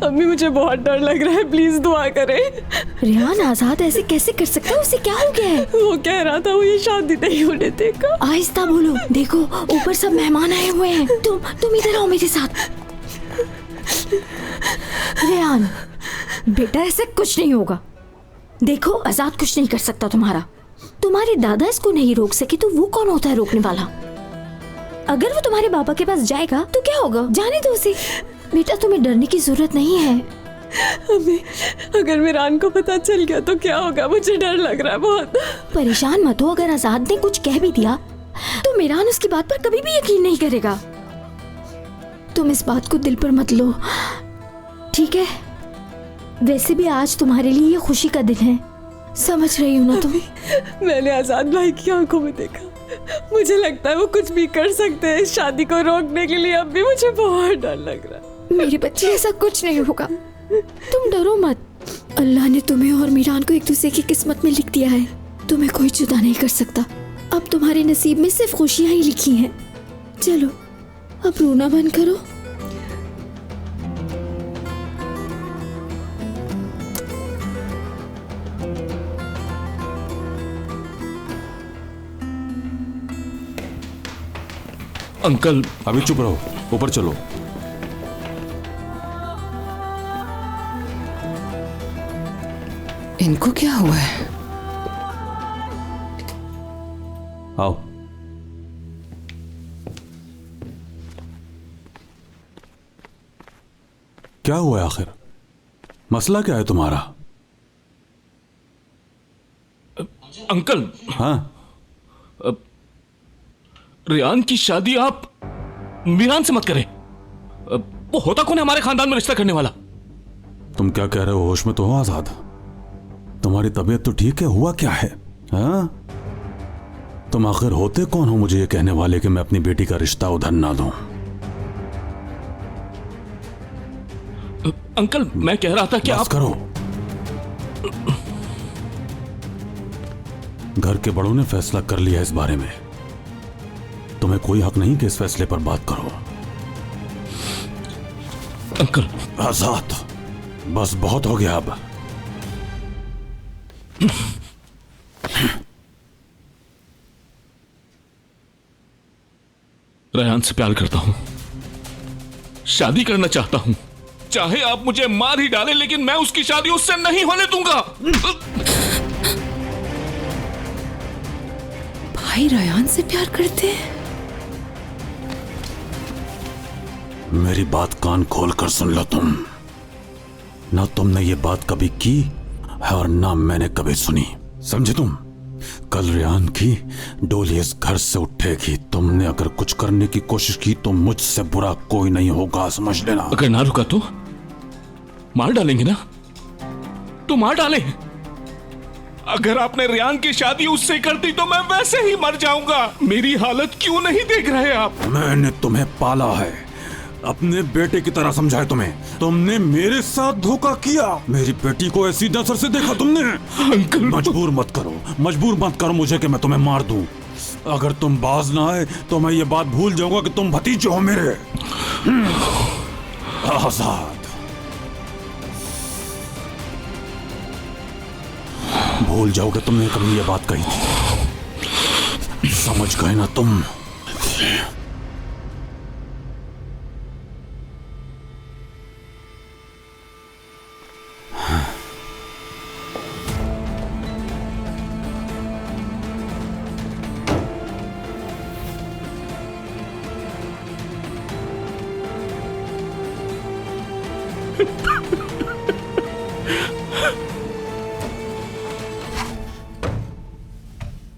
अम्मी मुझे बहुत डर लग रहा है, प्लीज दुआ करें। रेहान आजाद ऐसे कैसे कर सकता है? उसे क्या हो गया है? वो कह रहा था वो ये शादी नहीं होने देगा। आहिस्ता बोलो, देखो ऊपर सब मेहमान आए हुए हैं। तुम इधर आओ मेरे साथ। रेहान बेटा ऐसे कुछ नहीं होगा। देखो आजाद कुछ नहीं कर सकता तुम्हारे दादा इसको नहीं रोक सके तो वो कौन होता है रोकने वाला? अगर वो तुम्हारे पापा के पास जाएगा तो क्या होगा? जाने दो उसे। बेटा तुम्हें डरने की जरूरत नहीं है। अम्मी अगर मिरान को पता चल गया तो क्या होगा? मुझे डर लग रहा है बहुत। परेशान मत हो, अगर आजाद ने कुछ कह भी दिया तो मिरान उसकी बात पर कभी भी यकीन नहीं करेगा। तुम इस बात को दिल पर मत लो, ठीक है? वैसे भी आज तुम्हारे लिए ये खुशी का दिन है, समझ रही हो ना तुम? मैंने आजाद भाई की आंखों में देखा, मुझे लगता है वो कुछ भी कर सकते हैं इस शादी को रोकने के लिए। अब भी मुझे बहुत डर लग रहा है। मेरे बच्चे ऐसा कुछ नहीं होगा, तुम डरो मत। अल्लाह ने तुम्हें और मीरान को एक दूसरे की किस्मत में लिख दिया है, तुम्हें कोई जुदा नहीं कर सकता। अब तुम्हारे नसीब में सिर्फ खुशियां ही लिखी हैं। चलो अब रोना बंद करो। अंकल अभी चुप रहो, ऊपर चलो। इनको क्या हुआ है? आओ। क्या हुआ है आखिर? मसला क्या है तुम्हारा? अंकल। हाँ? रियान की शादी आप मीरान से मत करें। वो होता कौन है हमारे खानदान में रिश्ता करने वाला? तुम क्या कह रहे हो? होश में तो हो आजाद? तुम्हारी तबीयत तो ठीक है? हुआ क्या है? हाँ? तुम आखिर होते कौन हो मुझे ये कहने वाले कि मैं अपनी बेटी का रिश्ता उधर ना दूं? अंकल मैं कह रहा था कि आप करो। घर के बड़ों ने फैसला कर लिया इस बारे में, तुम्हें कोई हक नहीं कि इस फैसले पर बात करो। अंकल। आजाद बस बहुत हो गया अब। रेहान से प्यार करता हूं, शादी करना चाहता हूं। चाहे आप मुझे मार ही डालें लेकिन मैं उसकी शादी उससे नहीं होने दूंगा। भाई रेहान से प्यार करते हैं? मेरी बात कान खोल कर सुन लो तुम। ना तुमने ये बात कभी की है और ना मैंने कभी सुनी, समझे तुम? कल रेहान की डोली इस घर से उठेगी। तुमने अगर कुछ करने की कोशिश की तो मुझसे बुरा कोई नहीं होगा, समझ लेना। अगर ना रुका तो मार डालेंगे ना? तो मार डाले। अगर आपने रेहान की शादी उससे कर दी तो मैं वैसे ही मर जाऊंगा। मेरी हालत क्यों नहीं देख रहे आप? मैंने तुम्हें पाला है, अपने बेटे की तरह समझा है तुम्हें। तुमने मेरे साथ धोखा किया, मेरी बेटी को ऐसी नजर से देखा तुमने। अंकल मजबूर मत करो मुझे कि मैं तुम्हें मार दूं। अगर तुम बाज ना आए तो मैं ये बात भूल जाऊंगा कि तुम भतीजे हो मेरे। आजाद भूल जाओगे तुमने कभी ये बात कही थी, समझ गए ना तुम?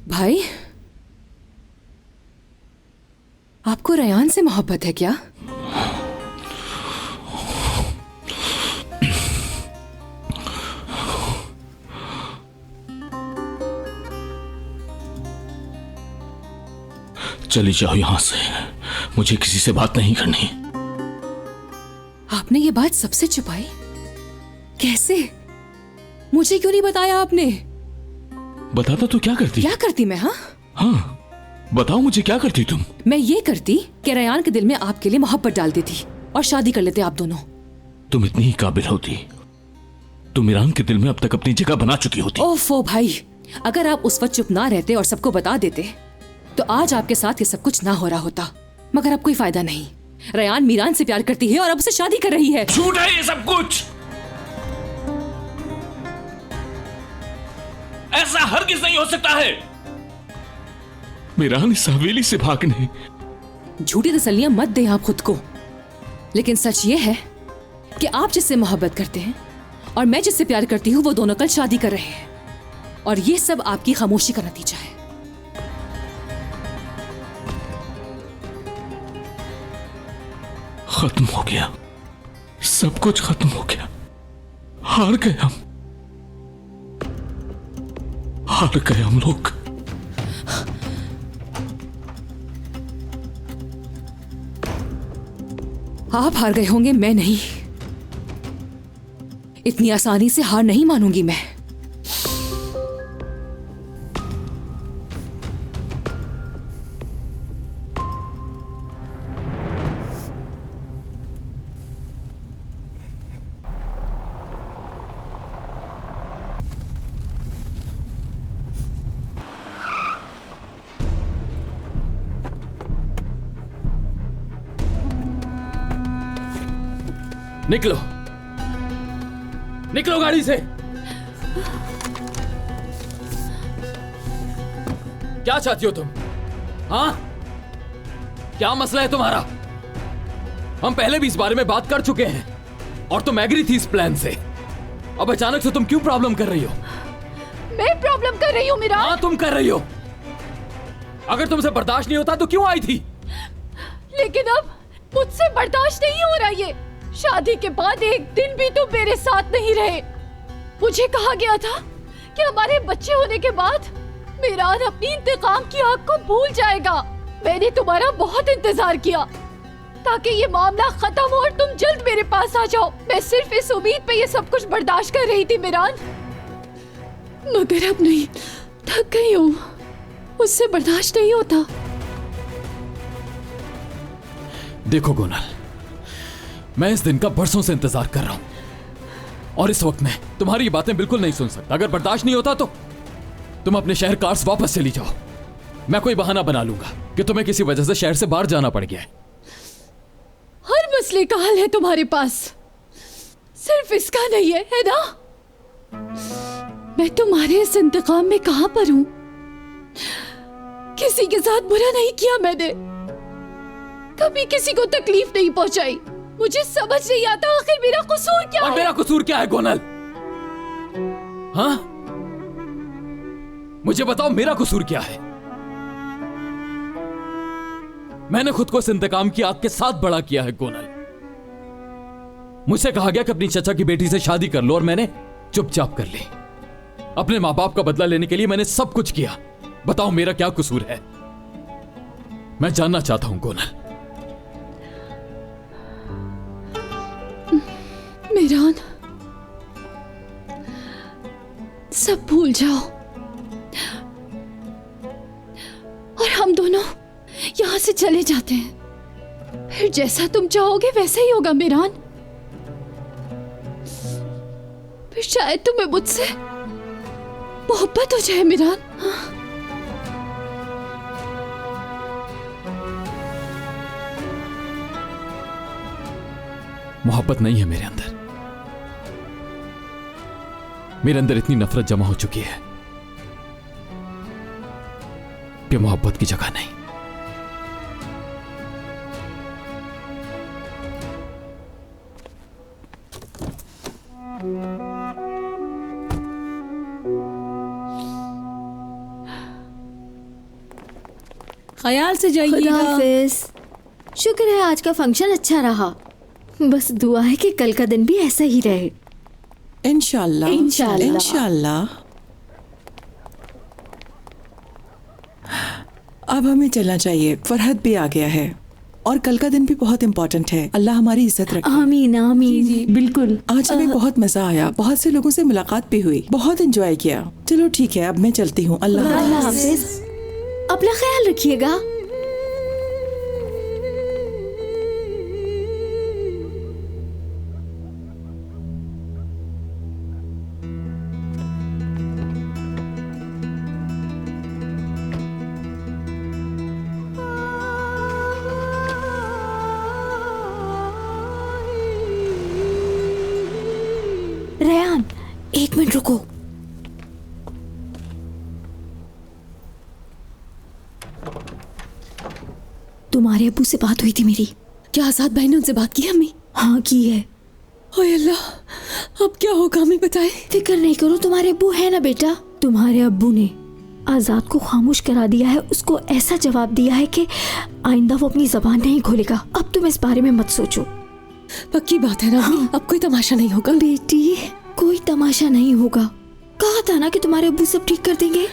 भाई आपको रेहान से मोहब्बत है क्या? चली जाओ यहां से, मुझे किसी से बात नहीं करनी। आपने ये बात सबसे छुपाई कैसे? मुझे क्यों नहीं बताया आपने? बताता तो क्या करती? क्या करती मैं? हाँ बताओ मुझे, क्या करती तुम? मैं ये करती कि रेहान के दिल में आपके लिए मोहब्बत डाल देती और शादी कर लेते आप दोनों। तुम इतनी ही काबिल होती, तुम ईरान के दिल में अब तक अपनी जगह बना चुकी होती। ओफो भाई, अगर आप उस वक्त चुप ना रहते और सबको बता देते तो आज आपके साथ ये सब कुछ ना हो रहा होता। मगर अब कोई फायदा नहीं। रेयान मीरान से प्यार करती है और अब उसे शादी कर रही है। झूठ है ये सब कुछ। ऐसा हरगिज़ नहीं हो सकता है। मीरान इस हवेली से भागने। झूठी तसल्लियां मत दें आप खुद को, लेकिन सच ये है कि आप जिससे मोहब्बत करते हैं और मैं जिससे प्यार करती हूँ वो दोनों कल शादी कर रहे हैं, और ये सब आपकी खामोशी का नतीजा है। खत्म हो गया, सब कुछ खत्म हो गया। हार गए हम, हार गए हम लोग। आप हार गए होंगे, मैं नहीं। इतनी आसानी से हार नहीं मानूंगी मैं। निकलो, निकलो गाड़ी से। क्या चाहती हो तुम? हाँ, क्या मसला है तुम्हारा? हम पहले भी इस बारे में बात कर चुके हैं और तुम एग्री थी इस प्लान से। अब अचानक से तुम क्यों प्रॉब्लम कर रही हो? मैं प्रॉब्लम कर रही हूँ मीरान। हाँ, तुम कर रही हो। अगर तुमसे बर्दाश्त नहीं होता तो क्यों आई थी? लेकिन अब मुझसे बर्दाश्त नहीं हो रहा ये। शादी के बाद एक दिन भी तुम मेरे साथ नहीं रहे। मुझे कहा गया था कि हमारे बच्चे होने के बाद मीरान अपनी इंतकाम की आग को भूल जाएगा। मैंने तुम्हारा बहुत इंतजार किया ताकि ये मामला खत्म हो और तुम जल्द मेरे पास आ जाओ। मैं सिर्फ इस उम्मीद पे ये सब कुछ बर्दाश्त कर रही थी मीरान, मगर अब नहीं, थक गई हूँ। उससे बर्दाश्त नहीं होता। देखो गोनल, मैं इस दिन का बरसों से इंतजार कर रहा हूं और इस वक्त में तुम्हारी बातें बिल्कुल नहीं सुन सकता। अगर बर्दाश्त नहीं होता तो तुम अपने शहर कार्स वापस चली जाओ। मैं कोई बहाना बना लूंगा कि तुम्हें किसी वजह से शहर से बाहर जाना पड़ गया है। हर मसले का हल है तुम्हारे पास, सिर्फ इसका नहीं है ना? मैं तुम्हारे इस इंतकाम में कहां पर हूं? किसी के साथ बुरा नहीं किया मैंने, कभी किसी को तकलीफ नहीं पहुंचाई। मुझे समझ नहीं आता आखिर मेरा कसूर क्या है? और मेरा कसूर क्या है गोनल? हाँ, मुझे बताओ मेरा कसूर क्या है? मैंने खुद को इस इंतकाम की आग के साथ बड़ा किया है गोनल। मुझसे कहा गया कि अपनी चाचा की बेटी से शादी कर लो और मैंने चुपचाप कर ली। अपने माँ बाप का बदला लेने के लिए मैंने सब कुछ किया। बताओ मेरा क्या कसूर है? मैं जानना चाहता हूं गोनल। मीरान, सब भूल जाओ और हम दोनों यहां से चले जाते हैं। फिर जैसा तुम चाहोगे वैसा ही होगा मीरान। फिर शायद तुम्हें मुझसे मोहब्बत हो जाए मीरान। हाँ? मोहब्बत नहीं है मेरे अंदर। मेरे अंदर इतनी नफरत जमा हो चुकी है कि मोहब्बत की जगह नहीं। ख्याल से खुदा जाइएगा। हाफिज। शुक्र है आज का फंक्शन अच्छा रहा। बस दुआ है कि कल का दिन भी ऐसा ही रहे। इंशाल्लाह इंशाल्लाह। इंशाल्लाह। अब हमें चलना चाहिए, फरहत भी आ गया है और कल का दिन भी बहुत इम्पोर्टेंट है। अल्लाह हमारी इज्जत रखे। आमीन आमीन। बिल्कुल। आज हमें बहुत मजा आया, बहुत से लोगों से मुलाकात भी हुई, बहुत एंजॉय किया। चलो ठीक है, अब मैं चलती हूँ। अल्लाह अल्लाह हाफिज। हाफिज। अपना ख्याल रखिएगा। एक मिनट रुको। तुम्हारे अब्बू से बात हुई थी मेरी। क्या आजाद भाई ने उनसे बात की अम्मी? हाँ की है। ओए अल्लाह, अब क्या होगा अम्मी बताए। फिक्र नहीं करो, तुम्हारे अब्बू है ना बेटा। तुम्हारे अब्बू ने आजाद को खामोश करा दिया है, उसको ऐसा जवाब दिया है कि आइंदा वो अपनी जबान नहीं खोलेगा। अब तुम इस बारे में मत सोचो। पक्की बात है ना अम्मी? अब कोई तमाशा नहीं होगा? बेटी कोई तमाशा नहीं होगा, कहा था ना कि तुम्हारे अब्बू सब ठीक कर देंगे।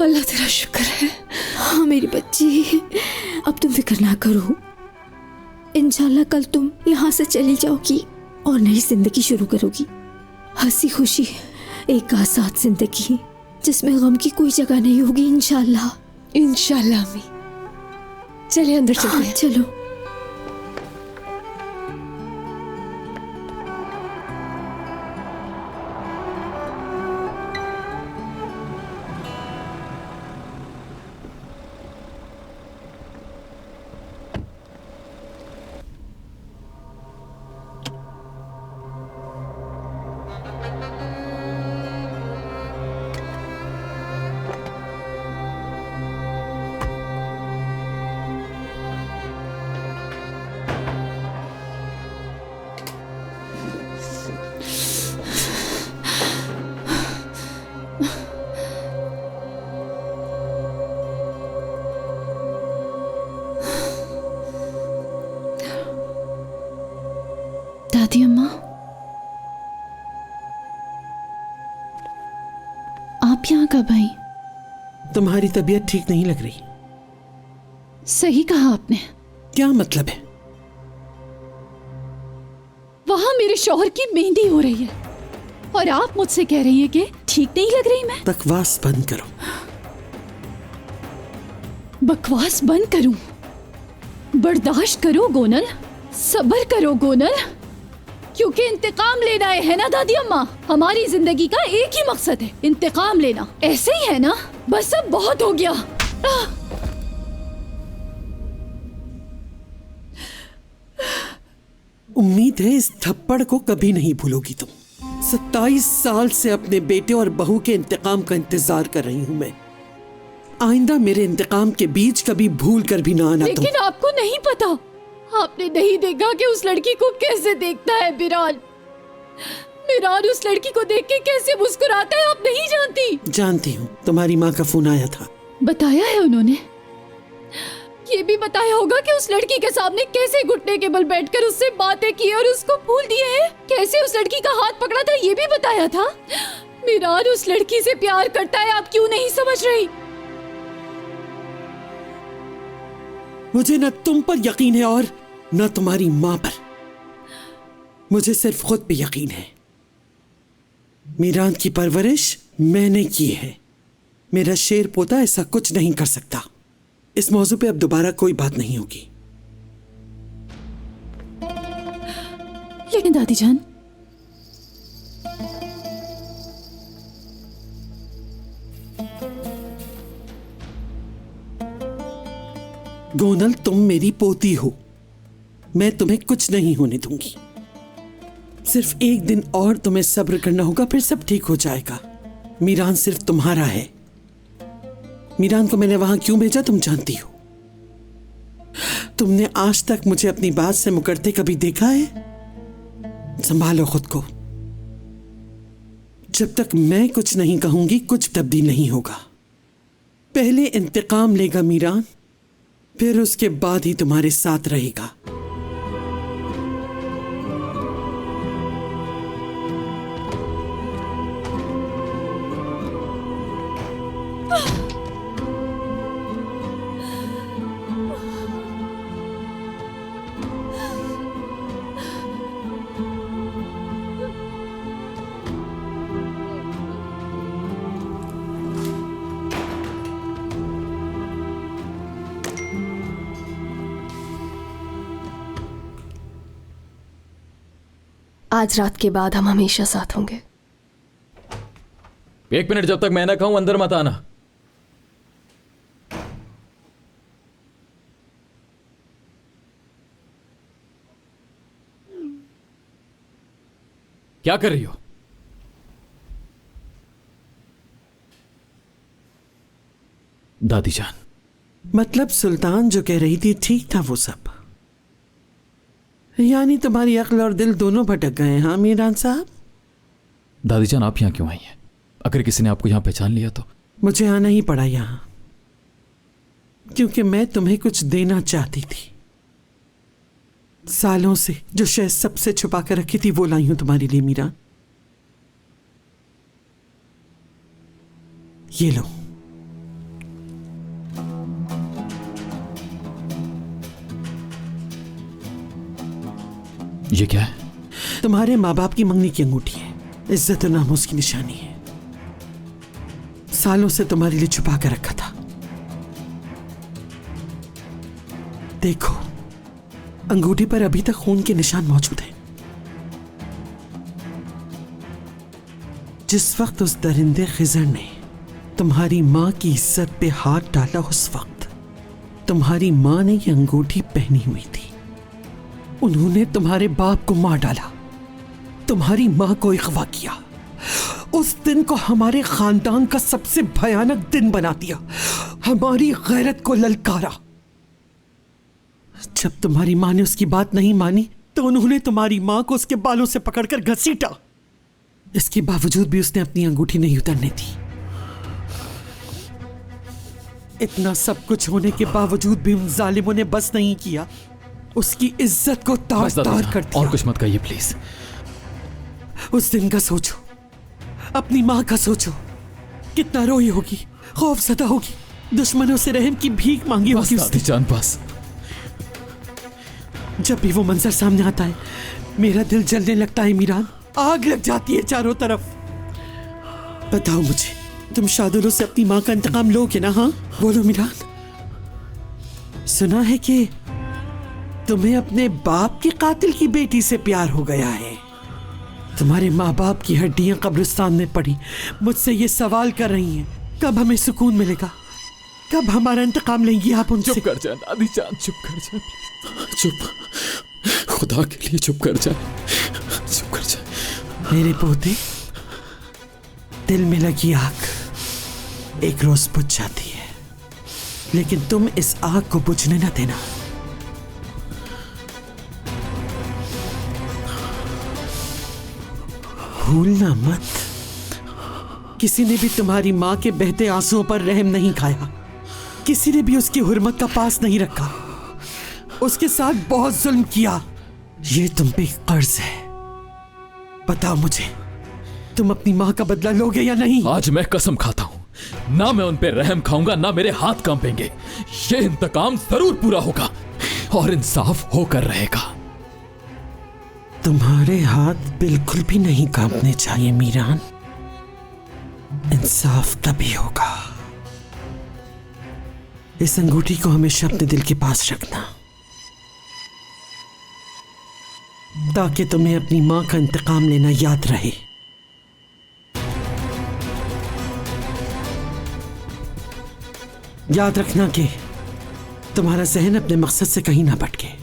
अल्लाह तेरा शुक्र है। हाँ मेरी बच्ची, अब तुम फिक्र ना करो। इंशाल्लाह कल तुम यहाँ से चली जाओगी और नई जिंदगी शुरू करोगी, हंसी खुशी एक आजाद जिंदगी जिसमें गम की कोई जगह नहीं होगी। इंशाल्लाह। इंशाल्लाह अम्मी। चलिए अंदर चलते हाँ, हैं। चलो। दादी अम्मा, आप यहाँ कब आई? तुम्हारी तबीयत ठीक नहीं लग रही। सही कहा आपने। क्या मतलब है? वहां मेरे शौहर की मेहंदी हो रही है और आप मुझसे कह रही हैं कि ठीक नहीं लग रही मैं? बकवास बंद करो। बकवास बंद करूं? बर्दाश्त करो गोनल, सब्र करो गोनल, क्योंकि इंतकाम लेना है ना दादी अम्मा? हमारी जिंदगी का एक ही मकसद है, इंतकाम लेना। ऐसे ही है ना? बस अब बहुत हो गया। उम्मीद है इस थप्पड़ को कभी नहीं भूलोगी तुम। 27 साल से अपने बेटे और बहू के इंतकाम का इंतजार कर रही हूँ मैं। आइंदा मेरे इंतकाम के बीच कभी भूल कर भी ना आना तुम। लेकिन आपको नहीं पता, आपने नहीं देखा कि उस लड़की को कैसे देखता है बिरान। बिरान उस लड़की को देख के कैसे मुस्कुराता है, आप नहीं जानती। जानती हूँ, तुम्हारी माँ का फोन आया था। बताया है उन्होंने? ये भी बताया होगा कि उस लड़की के सामने कैसे घुटने के बल बैठकर उससे बातें की और उसको फूल दिए हैं, कैसे उस लड़की का हाथ पकड़ा था, ये भी बताया था। बिरान उस लड़की से प्यार करता है, आप क्यों नहीं समझ रही? मुझे न तुम पर यकीन है और न तुम्हारी माँ पर। मुझे सिर्फ खुद पे यकीन है। मीरान की परवरिश मैंने की है। मेरा शेर पोता ऐसा कुछ नहीं कर सकता। इस मौजू पे अब दोबारा कोई बात नहीं होगी। लेकिन दादी जान, गोनल, तुम मेरी पोती हो। मैं तुम्हें कुछ नहीं होने दूंगी। सिर्फ एक दिन और तुम्हें सब्र करना होगा, फिर सब ठीक हो जाएगा। मीरान सिर्फ तुम्हारा है। मीरान को मैंने वहां क्यों भेजा तुम जानती हो। तुमने आज तक मुझे अपनी बात से मुकरते कभी देखा है? संभालो खुद को। जब तक मैं कुछ नहीं कहूंगी कुछ तब्दील नहीं होगा। पहले इंतकाम लेगा मीरान, फिर उसके बाद ही तुम्हारे साथ रहेगा। आज रात के बाद हम हमेशा साथ होंगे। एक मिनट, जब तक मैं ना कहूं अंदर मत आना। क्या कर रही हो? दादी जान, मतलब सुल्तान जो कह रही थी ठीक था वो सब? यानी तुम्हारी अक्ल और दिल दोनों भटक गए, हाँ मीरान साहब? दादी जान आप यहाँ क्यों आई हैं? अगर किसी ने आपको यहाँ पहचान लिया तो? मुझे आना ही पड़ा यहाँ क्योंकि मैं तुम्हें कुछ देना चाहती थी। सालों से जो शय सबसे छुपा कर रखी थी वो लाई हूं तुम्हारे लिए मीरान। ये लो। ये क्या है? तुम्हारे माँ बाप की मंगनी की अंगूठी है, इज्जत और नामोस की निशानी है। सालों से तुम्हारे लिए छुपा कर रखा था। देखो, अंगूठी पर अभी तक खून के निशान मौजूद हैं। जिस वक्त उस दरिंदे खिजर ने तुम्हारी मां की इज्जत पे हाथ डाला, उस वक्त तुम्हारी मां ने ये अंगूठी पहनी हुई थी। उन्होंने तुम्हारे बाप को मार डाला, तुम्हारी मां को अगवा किया। उस दिन को हमारे खानदान का सबसे भयानक दिन बना दिया, हमारी गैरत को ललकारा। जब तुम्हारी मां ने उसकी बात नहीं मानी तो उन्होंने तुम्हारी मां को उसके बालों से पकड़कर घसीटा। इसके बावजूद भी उसने अपनी अंगूठी नहीं उतरने दी। इतना सब कुछ होने के बावजूद भी उन जालिमों ने बस नहीं किया, उसकी इज्जत को तार-तार कर दिया। और कुछ मत कहिए प्लीज। उस दिन का सोचो, अपनी मां का सोचो, कितना रोई होगी, खौफजदा होगी, दुश्मनों से रहम की भीख मांगी होगी उसने। जान पास, जब भी वो मंजर सामने आता है मेरा दिल जलने लगता है मीरान, आग लग जाती है चारों तरफ। बताओ मुझे, तुम शादुलों से अपनी मां का इंतकाम लोगे ना? हाँ बोलो मीरान। सुना है कि तुम्हें अपने बाप के कातिल की बेटी से प्यार हो गया है। तुम्हारे माँ बाप की हड्डियां कब्रिस्तान में पड़ी मुझसे ये सवाल कर रही हैं, कब हमें सुकून मिलेगा, कब हमारा इंतकाम लेंगी आप उनसे? चुप कर जा दादी जान, चुप कर जा, चुप, खुदा के लिए चुप कर जा, चुप कर जा। मेरे पोते, दिल में लगी आग एक रोज बुझ जाती है, लेकिन तुम इस आग को बुझने न देना। भूलना मत, किसी ने भी तुम्हारी मां के बहते आंसुओं पर रहम नहीं खाया, किसी ने भी उसकी हुर्मत का पास नहीं रखा, उसके साथ बहुत जुल्म किया। ये तुम पे कर्ज है। बताओ मुझे, तुम अपनी मां का बदला लोगे या नहीं? आज मैं कसम खाता हूं, ना मैं उन पे रहम खाऊंगा, ना मेरे हाथ कांपेंगे। ये इंतकाम जरूर पूरा होगा और इंसाफ होकर रहेगा। तुम्हारे हाथ बिल्कुल भी नहीं कांपने चाहिए मीरान, इंसाफ तभी होगा। इस अंगूठी को हमेशा अपने दिल के पास रखना, ताकि तुम्हें अपनी मां का इंतकाम लेना याद रहे। याद रखना कि तुम्हारा जहन अपने मकसद से कहीं ना भटके।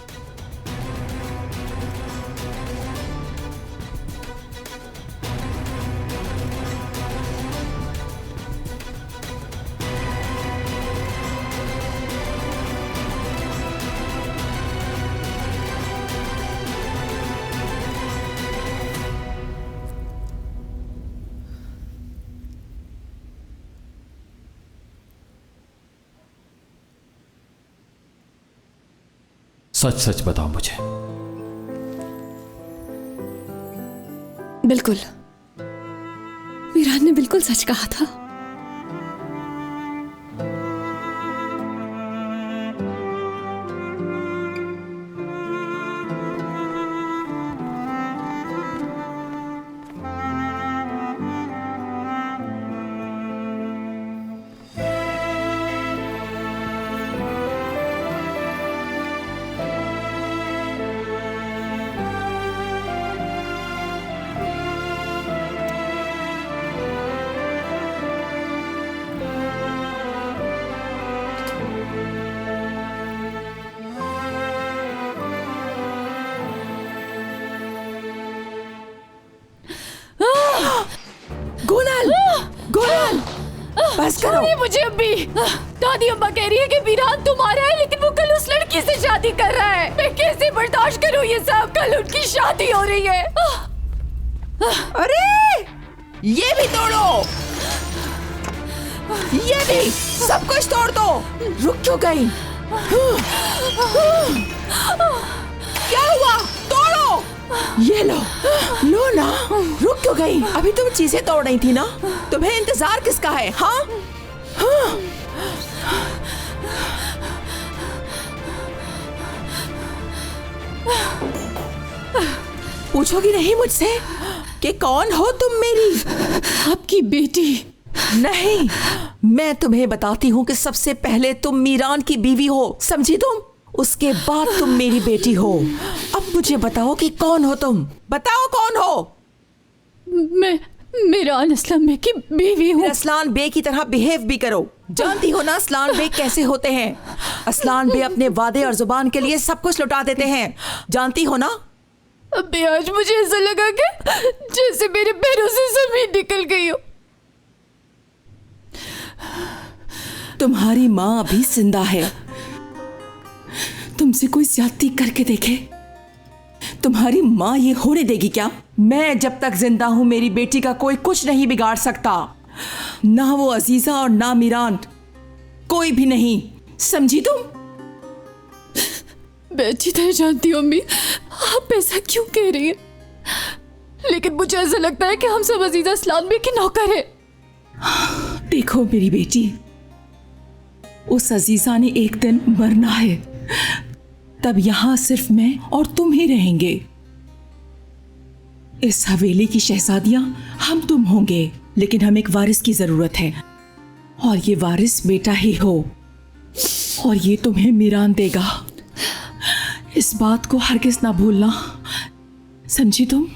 सच सच बताओ मुझे। बिल्कुल, मीरान ने बिल्कुल सच कहा था। गोनल, गोनल, बस करो। मुझे अभी दादी अम्मा कह रही है कि मीरान तुम्हारा है, लेकिन वो कल उस लड़की से शादी कर रहा है। मैं कैसे बर्दाश्त करूं ये सब? कल उनकी शादी हो रही है। अरे ये भी तोड़ो, ये भी, सब कुछ तोड़ दो। रुक क्यों गई? क्या हुआ? तोड़ो। ये लो, लो ना। रुक क्यों गई? अभी तुम चीजें तोड़ रही थी ना? तुम्हें इंतजार किसका है? हाँ हाँ। पूछोगी नहीं मुझसे कि कौन हो तुम मेरी? आपकी बेटी। नहीं, मैं तुम्हें बताती हूँ कि सबसे पहले तुम मीरान की बीवी हो, समझी तुम? उसके बाद तुम मेरी बेटी हो। अब मुझे बताओ कि कौन हो तुम? बताओ कौन हो? मैं मीरान असलम बे की बीवी हूँ। असलान बे की तरह बिहेव भी करो। जानती हो ना असलान बे कैसे होते हैं? असलान बे अपने वादे और जुबान के लिए सब कुछ लुटा देते हैं, जानती हो ना? अभी आज मुझे ऐसा लगा कि जैसे मेरे पैरों से जमीन निकल गई हो। तुम्हारी माँ अभी जिंदा है। तुमसे कोई ज्यादती करके देखे? तुम्हारी माँ ये होने देगी क्या? मैं जब तक जिंदा हूं मेरी बेटी का कोई कुछ नहीं बिगाड़ सकता, ना वो अजीजा और ना मीरान, कोई भी नहीं, समझी तुम? मैं अच्छी तरह जानती हूँ अम्मी, आप ऐसा क्यों कह रही हैं? लेकिन मुझे ऐसा लगता है कि हम सब अजीजा असलान बे की नौकर है। देखो मेरी बेटी, उस अजीजा ने एक दिन मरना है, तब यहां सिर्फ मैं और तुम ही रहेंगे। इस हवेली की शहजादियां हम तुम होंगे, लेकिन हमें एक वारिस की जरूरत है, और ये वारिस बेटा ही हो, और ये तुम्हें मीरान देगा। इस बात को हरगिज ना भूलना, समझी तुम?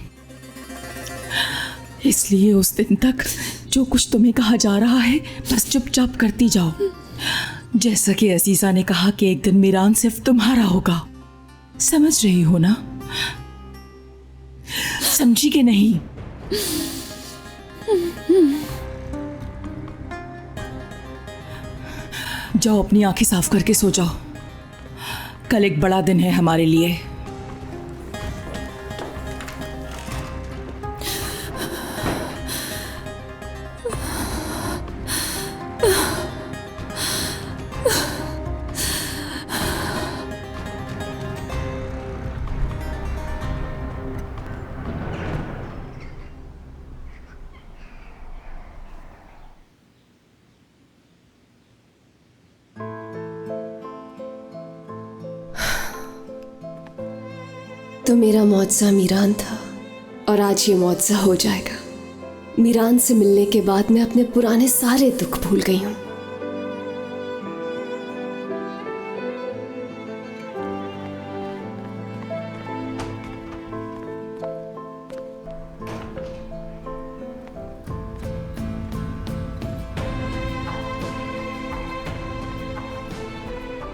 इसलिए उस दिन तक जो कुछ तुम्हें कहा जा रहा है बस चुपचाप करती जाओ। जैसा कि अजीजा ने कहा कि एक दिन मीरान सिर्फ तुम्हारा होगा, समझ रही हो ना? समझी कि नहीं? जाओ अपनी आंखें साफ करके सो जाओ, कल एक बड़ा दिन है हमारे लिए। तो मेरा मौजज़ा मीरान था, और आज ये मौजज़ा हो जाएगा। मीरान से मिलने के बाद मैं अपने पुराने सारे दुख भूल गई हूँ।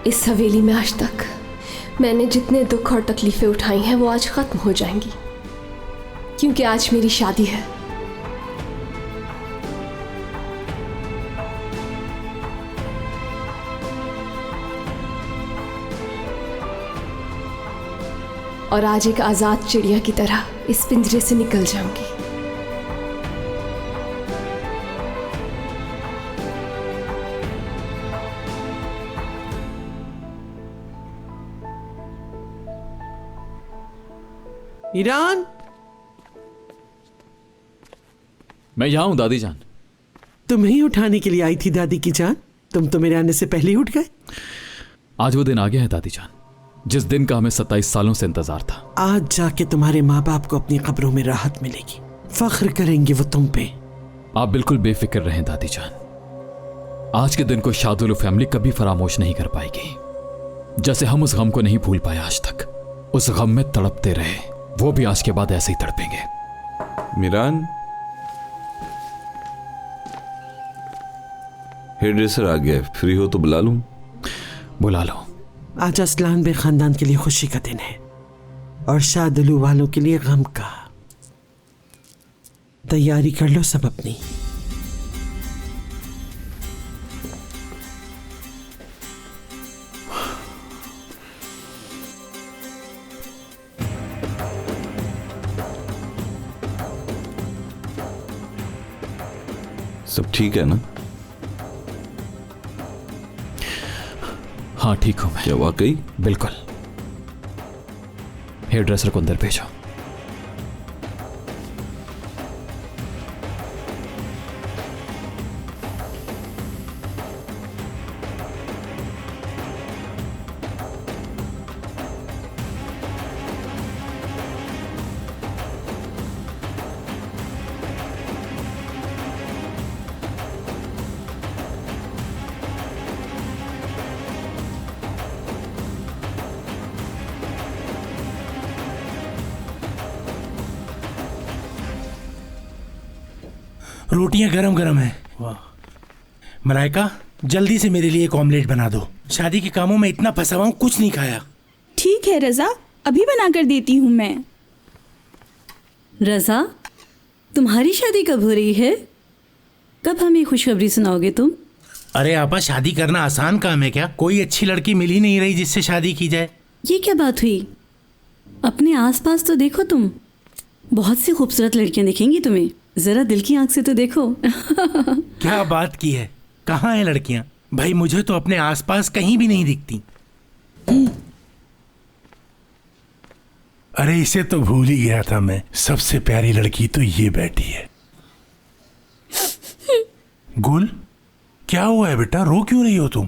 इस हवेली में आज तक मैंने जितने दुख और तकलीफें उठाई हैं वो आज खत्म हो जाएंगी, क्योंकि आज मेरी शादी है। और आज एक आजाद चिड़िया की तरह इस पिंजरे से निकल जाऊंगी। ईरान, मैं यहाँ हूं दादी जान। तुम्हें ही उठाने के लिए आई थी दादी की जान। तुम तो मेरे आने से पहले ही उठ गए। आज वो दिन आ गया है दादी जान, जिस दिन का हमें 27 सालों से इंतजार था। आज जाके तुम्हारे माँ बाप को अपनी कब्रों में राहत मिलेगी, फख्र करेंगे वो तुम पे। आप बिल्कुल बेफिक्र रहें दादी जान। आज के दिन को शादुल फैमिली कभी फरामोश नहीं कर पाएगी। जैसे हम उस गम को नहीं भूल पाए आज तक, उस गम में तड़पते रहे, वो भी आज के बाद ऐसे ही तड़पेंगे। मीरान, हेयर ड्रेसर आ गया, फ्री हो तो बुला लूं? बुला लो। आज असलान बे खानदान के लिए खुशी का दिन है और शादुलू वालों के लिए गम का। तैयारी कर लो सब अपनी। सब ठीक है ना? हाँ ठीक हूं मैं। क्या वाकई? बिल्कुल। हेयर ड्रेसर को अंदर भेजो। रोटियां गरम गरम है। वाह। मलाइका, जल्दी से मेरे लिए एक ऑमलेट बना दो। शादी के कामों में इतना फंसा हुआ हूं, कुछ नहीं खाया। ठीक है रजा, अभी बना कर देती हूँ मैं। रजा, तुम्हारी शादी कब हो रही है? कब हमें खुशखबरी सुनाओगे तुम? अरे आपा, शादी करना आसान काम है क्या? कोई अच्छी लड़की मिल ही नहीं रही जिससे शादी की जाए। ये क्या बात हुई? अपने आसपास तो देखो तुम, बहुत सी खूबसूरत लड़कियां दिखेंगी तुम्हें। जरा दिल की आंख से तो देखो। क्या बात की है? कहाँ है लड़कियां? भाई मुझे तो अपने आसपास कहीं भी नहीं दिखती। अरे इसे तो भूल ही गया था मैं। सबसे प्यारी लड़की तो ये बैठी है। गुल, क्या हुआ है बेटा? रो क्यों रही हो तुम?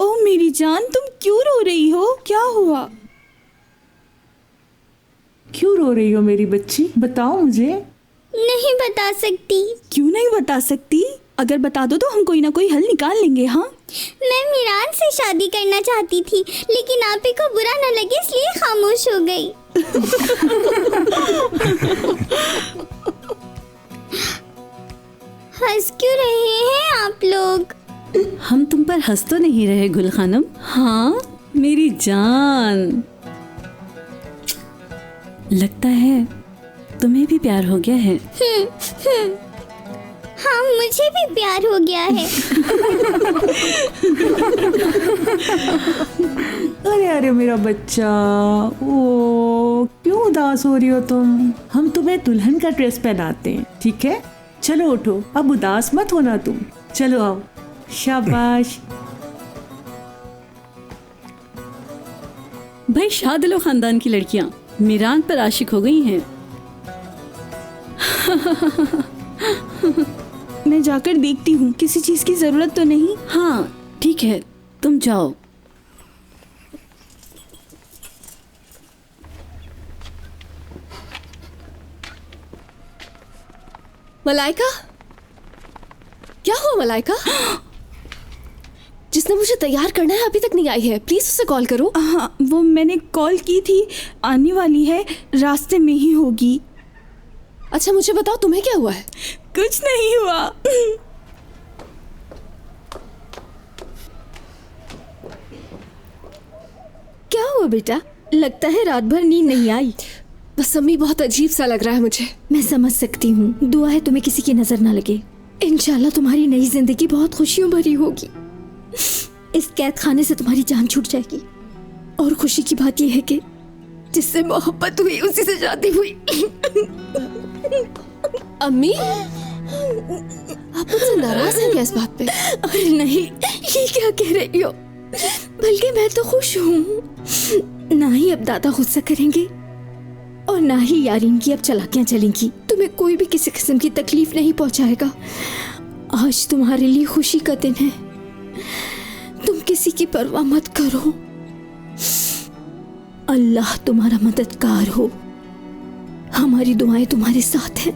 ओ मेरी जान, तुम क्यों रो रही हो? क्या हुआ? क्यों रो रही हो मेरी बच्ची? बताओ मुझे। नहीं बता सकती। क्यों नहीं बता सकती? अगर बता दो तो हम कोई ना कोई हल निकाल लेंगे। हाँ, मैं मीरान से शादी करना चाहती थी, लेकिन आप ही को बुरा न लगे इसलिए खामोश हो गई। हंस क्यों रहे हैं आप लोग? हम तुम पर हंस तो नहीं रहे गुल खानम। हाँ मेरी जान, लगता है तुम्हें भी प्यार हो गया है। हाँ, मुझे भी प्यार हो गया है। अरे अरे मेरा बच्चा, ओ क्यों उदास हो रही हो तुम? हम तुम्हें दुल्हन का ड्रेस पहनाते हैं, ठीक है? चलो उठो, अब उदास मत होना तुम। चलो आओ, शाबाश। भाई शादिलो खानदान की लड़कियां मीरान पर आशिक हो गई हैं। मैं जाकर देखती हूँ, किसी चीज की जरूरत तो नहीं। हाँ ठीक है, तुम जाओ। मलाइका, क्या हुआ मलाइका? जिसने मुझे तैयार करना है अभी तक नहीं आई है, प्लीज उसे कॉल करो। हाँ, वो मैंने कॉल की थी, आने वाली है, रास्ते में ही होगी। अच्छा मुझे बताओ, तुम्हें क्या हुआ है? कुछ नहीं हुआ। क्या हुआ बेटा? लगता है रात भर नींद नहीं आई। बस अम्मी, बहुत अजीब सा लग रहा है मुझे। मैं समझ सकती हूँ। दुआ है तुम्हें किसी की नजर ना लगे। इंशाल्लाह तुम्हारी नई जिंदगी बहुत खुशियों भरी होगी। इस कैद खाने से तुम्हारी जान छूट जाएगी। और खुशी की बात यह है कि जिससे मोहब्बत हुई उसी से शादी हुई। अम्मी, आप मुझसे नाराज हैं क्या इस बात पे? अरे नहीं, ये क्या कह रही हो? बल्कि मैं तो खुश हूँ। ना ही अब दादा गुस्सा करेंगे और ना ही यारीन की अब चालाकियां चलेंगी। तुम्हें कोई भी किसी किस्म की तकलीफ नहीं पहुंचाएगा। आज तुम्हारे लिए खुशी का दिन है। तुम किसी की परवाह मत करो। अल्लाह तुम्हारा मददगार हो। हमारी दुआएं तुम्हारे साथ हैं।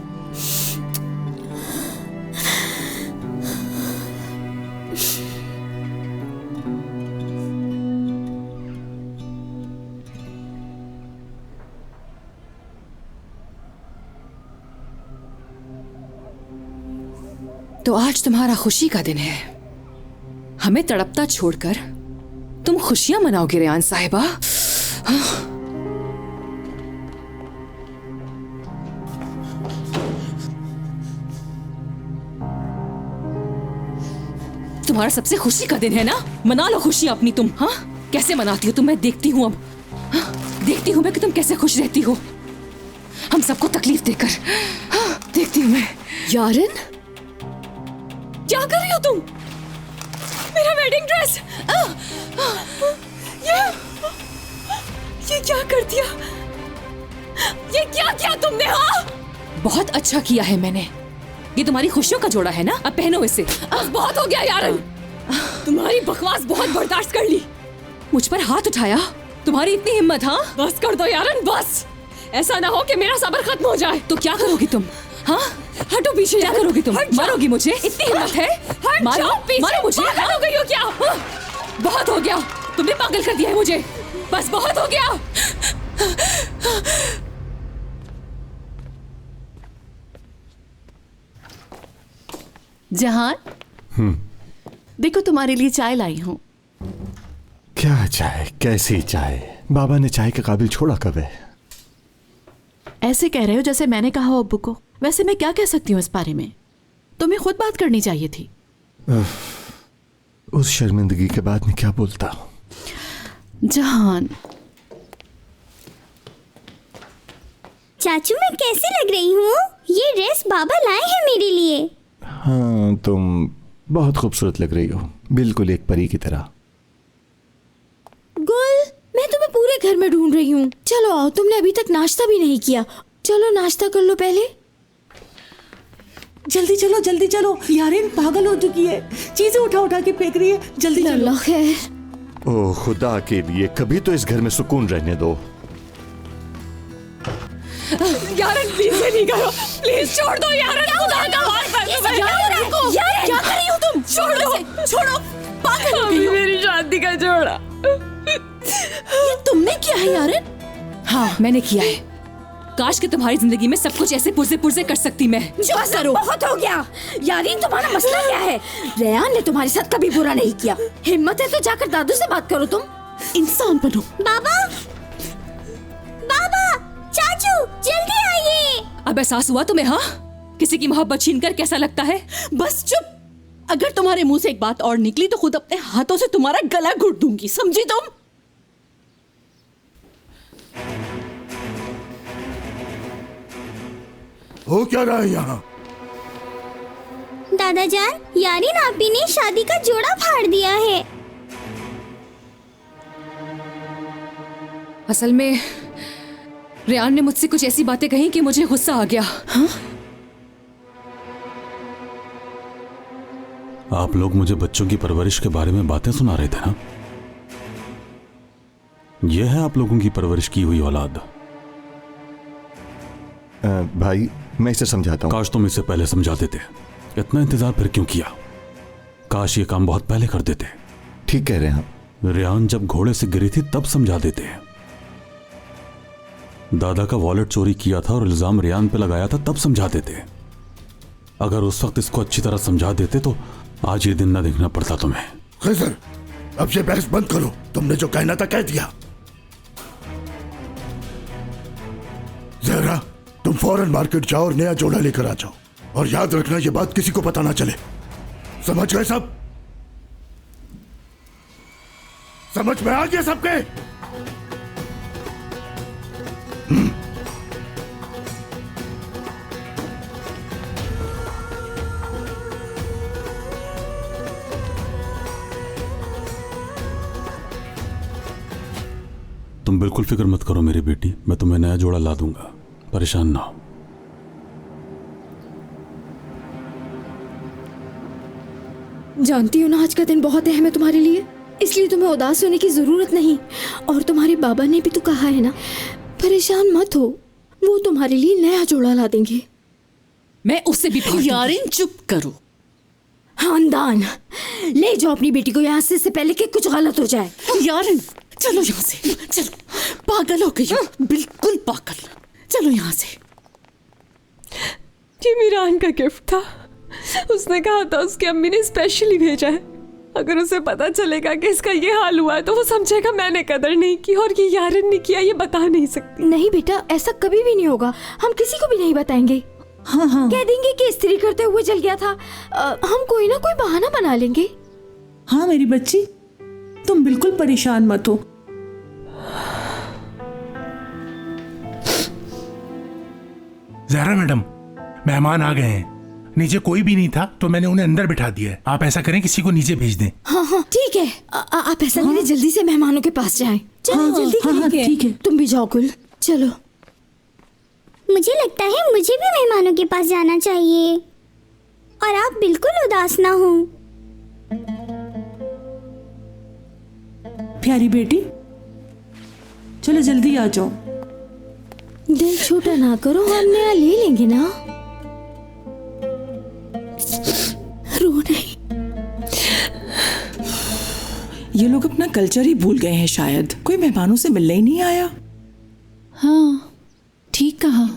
तो आज तुम्हारा खुशी का दिन है। हमें तड़पता छोड़कर तुम खुशियां मनाओगे रेयान साहिबा? तुम्हारा सबसे खुशी का दिन है ना? मना लो खुशी अपनी तुम। हाँ, कैसे मनाती हो तुम? मैं देखती हूँ अब। हाँ? देखती हूँ मैं कि तुम कैसे खुश रहती हो हम सबको तकलीफ देकर। हाँ? देखती हूँ मैं। यारिन, क्या कर रही हो तुम? मेरा वेडिंग ड्रेस! ये क्या कर दिया? ये क्या किया तुमने? हाँ, बहुत अच्छा किया है मैंने। ये तुम्हारी खुशियों का जोड़ा है ना, अब पहनो इसे। बस बहुत हो गया यारन, तुम्हारी बकवास बहुत बर्दाश्त कर ली। मुझ पर हाथ उठाया, तुम्हारी इतनी हिम्मत? हाँ, बस कर दो यारन, बस। ऐसा ना हो कि मेरा सब्र खत्म हो जाए। तो क्या करोगी तुम? हाँ, हटो पीछे। क्या करोगी तुम? मारोगी मुझे? इतनी हिम्मत है? मारो, मारो मुझे। पागल हो गई हो क्या? बहुत हो गया, तुमने पागल कर दिया है मुझे। बस बहुत हो गया। जहान, देखो तुम्हारे लिए चाय लाई हूँ। क्या चाय? कैसी चाय? बाबा ने चाय के काबिल छोड़ा कब है? ऐसे कह रहे हो जैसे मैंने कहा हो अब्बू को। वैसे मैं क्या कह सकती हूँ इस बारे में? तुम्हें खुद बात करनी चाहिए थी। उस शर्मिंदगी के बाद मैं क्या बोलता? जहान, चाचू मैं कैसी लग रही हूँ? ये ड्रेस बाबा लाए हैं मेरे लिए। हाँ, तुम बहुत खूबसूरत लग रही हो, बिल्कुल एक परी की तरह। गुल, मैं तुम्हें पूरे घर में ढूंढ रही हूँ। चलो आओ, तुमने अभी तक नाश्ता भी नहीं किया। चलो नाश्ता कर लो पहले। जल्दी चलो, जल्दी चलो। यारिन पागल हो चुकी है, चीजें उठा उठा के फेंक रही है। जल्दी चलो। खैर। ओह खुदा के लिए, कभी तो इस घर में सुकून रहने दो। यारन प्लीज ये नहीं करो, प्लीज छोड़ दो यारन, खुदा का वास्ता। यार क्या कर रही हो तुम? छोड़ दो, छोड़ो। पागल हो गई हो। मेरी शादी का जोड़ा। ये तुमने किया है यारिन? हाँ, मैंने किया है। काश कि तुम्हारी जिंदगी में सब कुछ ऐसे पुरजे पुरजे कर सकती मैं। बस करो, बहुत हो गया। यारिन तुम्हारा मसला क्या है? रेयान ने तुम्हारे साथ कभी बुरा नहीं किया। हिम्मत है तो जाकर दादू से बात करो। तुम इंसान बनो। बाबा, बाबा, चाचू जल्दी आइए। अब एहसास हुआ तुम्हें? हाँ, किसी की मोहब्बत छीनकर कैसा लगता है? बस चुप। अगर तुम्हारे मुंह से एक बात और निकली तो खुद अपने हाथों से तुम्हारा गला घुट दूंगी, समझी तुम? हो क्या रहा है यहाँ? दादा जान, यारिन आपी ने शादी का जोड़ा फाड़ दिया है। असल में रेयान ने मुझसे कुछ ऐसी बातें कही कि मुझे गुस्सा आ गया। हाँ? आप लोग मुझे बच्चों की परवरिश के बारे में बातें सुना रहे थे ना? यह है आप लोगों की परवरिश की हुई औलाद। भाई मैं इसे समझाता हूँ। काश तुम इसे पहले समझा देते। इतना इंतजार फिर क्यों किया? काश ये काम बहुत पहले कर देते। ठीक कह रहे हैं आप। रेयान जब घोड़े से गिरी थी तब समझा देते। दादा का वॉलेट चोरी किया था और इल्जाम रेयान पे लगाया था तब समझा देते। अगर उस वक्त इसको अच्छी तरह समझा देते तो आज ये दिन ना देखना पड़ता तुम्हें। खैसर, अब ये बहस बंद करो। तुमने जो कहना था कह दिया। जहरा, तुम फौरन मार्केट जाओ और नया जोड़ा लेकर आ जाओ। और याद रखना ये बात किसी को पता ना चले। समझ गए सब? समझ में आ गया सबके? तुम बिल्कुल फिक्र मत करो मेरी बेटी, मैं तुम्हें नया जोड़ा ला दूंगा, परेशान ना हो। जानती हो ना, आज का दिन बहुत अहम है तुम्हारे लिए, इसलिए तुम्हें उदास होने की जरूरत नहीं। और तुम्हारे बाबा ने भी तो कहा है ना, परेशान मत हो, वो तुम्हारे लिए नया जोड़ा ला देंगे। मैं उससे भी यारिन चुप करो। खानदान, ले जाओ अपनी बेटी को यहाँ से, इससे पहले कि कुछ गलत हो जाए। यारिन चलो यहाँ से, चलो। पागल हो गई हो, बिल्कुल पागल। चलो यहाँ से। ये मीरान का गिफ्ट था। उसने कहा था उसकी अम्मी ने स्पेशली भेजा है। अगर उसे पता चलेगा कि इसका ये हाल हुआ है तो वो समझेगा मैंने कदर नहीं की और ये यारिन ने किया, ये बता नहीं सकती। नहीं बेटा, ऐसा कभी भी नहीं होगा। हम किसी को भी नहीं बताएंगे। हाँ हाँ, कह देंगे कि इस्त्री करते हुए जल गया था। हम कोई ना कोई बहाना बना लेंगे। हाँ मेरी बच्ची, तुम बिल्कुल परेशान मत हो। ज़हरा मैडम, मेहमान आ गए हैं। नीचे कोई भी नहीं था तो मैंने उन्हें अंदर बिठा दिया है। आप ऐसा करें, किसी को नीचे भेज दें। हाँ हाँ ठीक है। आप ऐसा करें, जल्दी से मेहमानों के पास जाएं। चलो जल्दी। ठीक है, तुम भी जाओ कुल। चलो। मुझे लगता है मुझे भी मेहमानों के पास जाना चाहिए। और आप बिल्कुल उदास ना हो। प्यारी बेटी, चलो जल्दी आ जाओ। दिल छोटा ना करो, हम नया ले लेंगे ना। रो नहीं। ये लोग अपना कल्चर ही भूल गए हैं शायद। कोई मेहमानों से मिलने ही नहीं आया। हाँ ठीक कहा,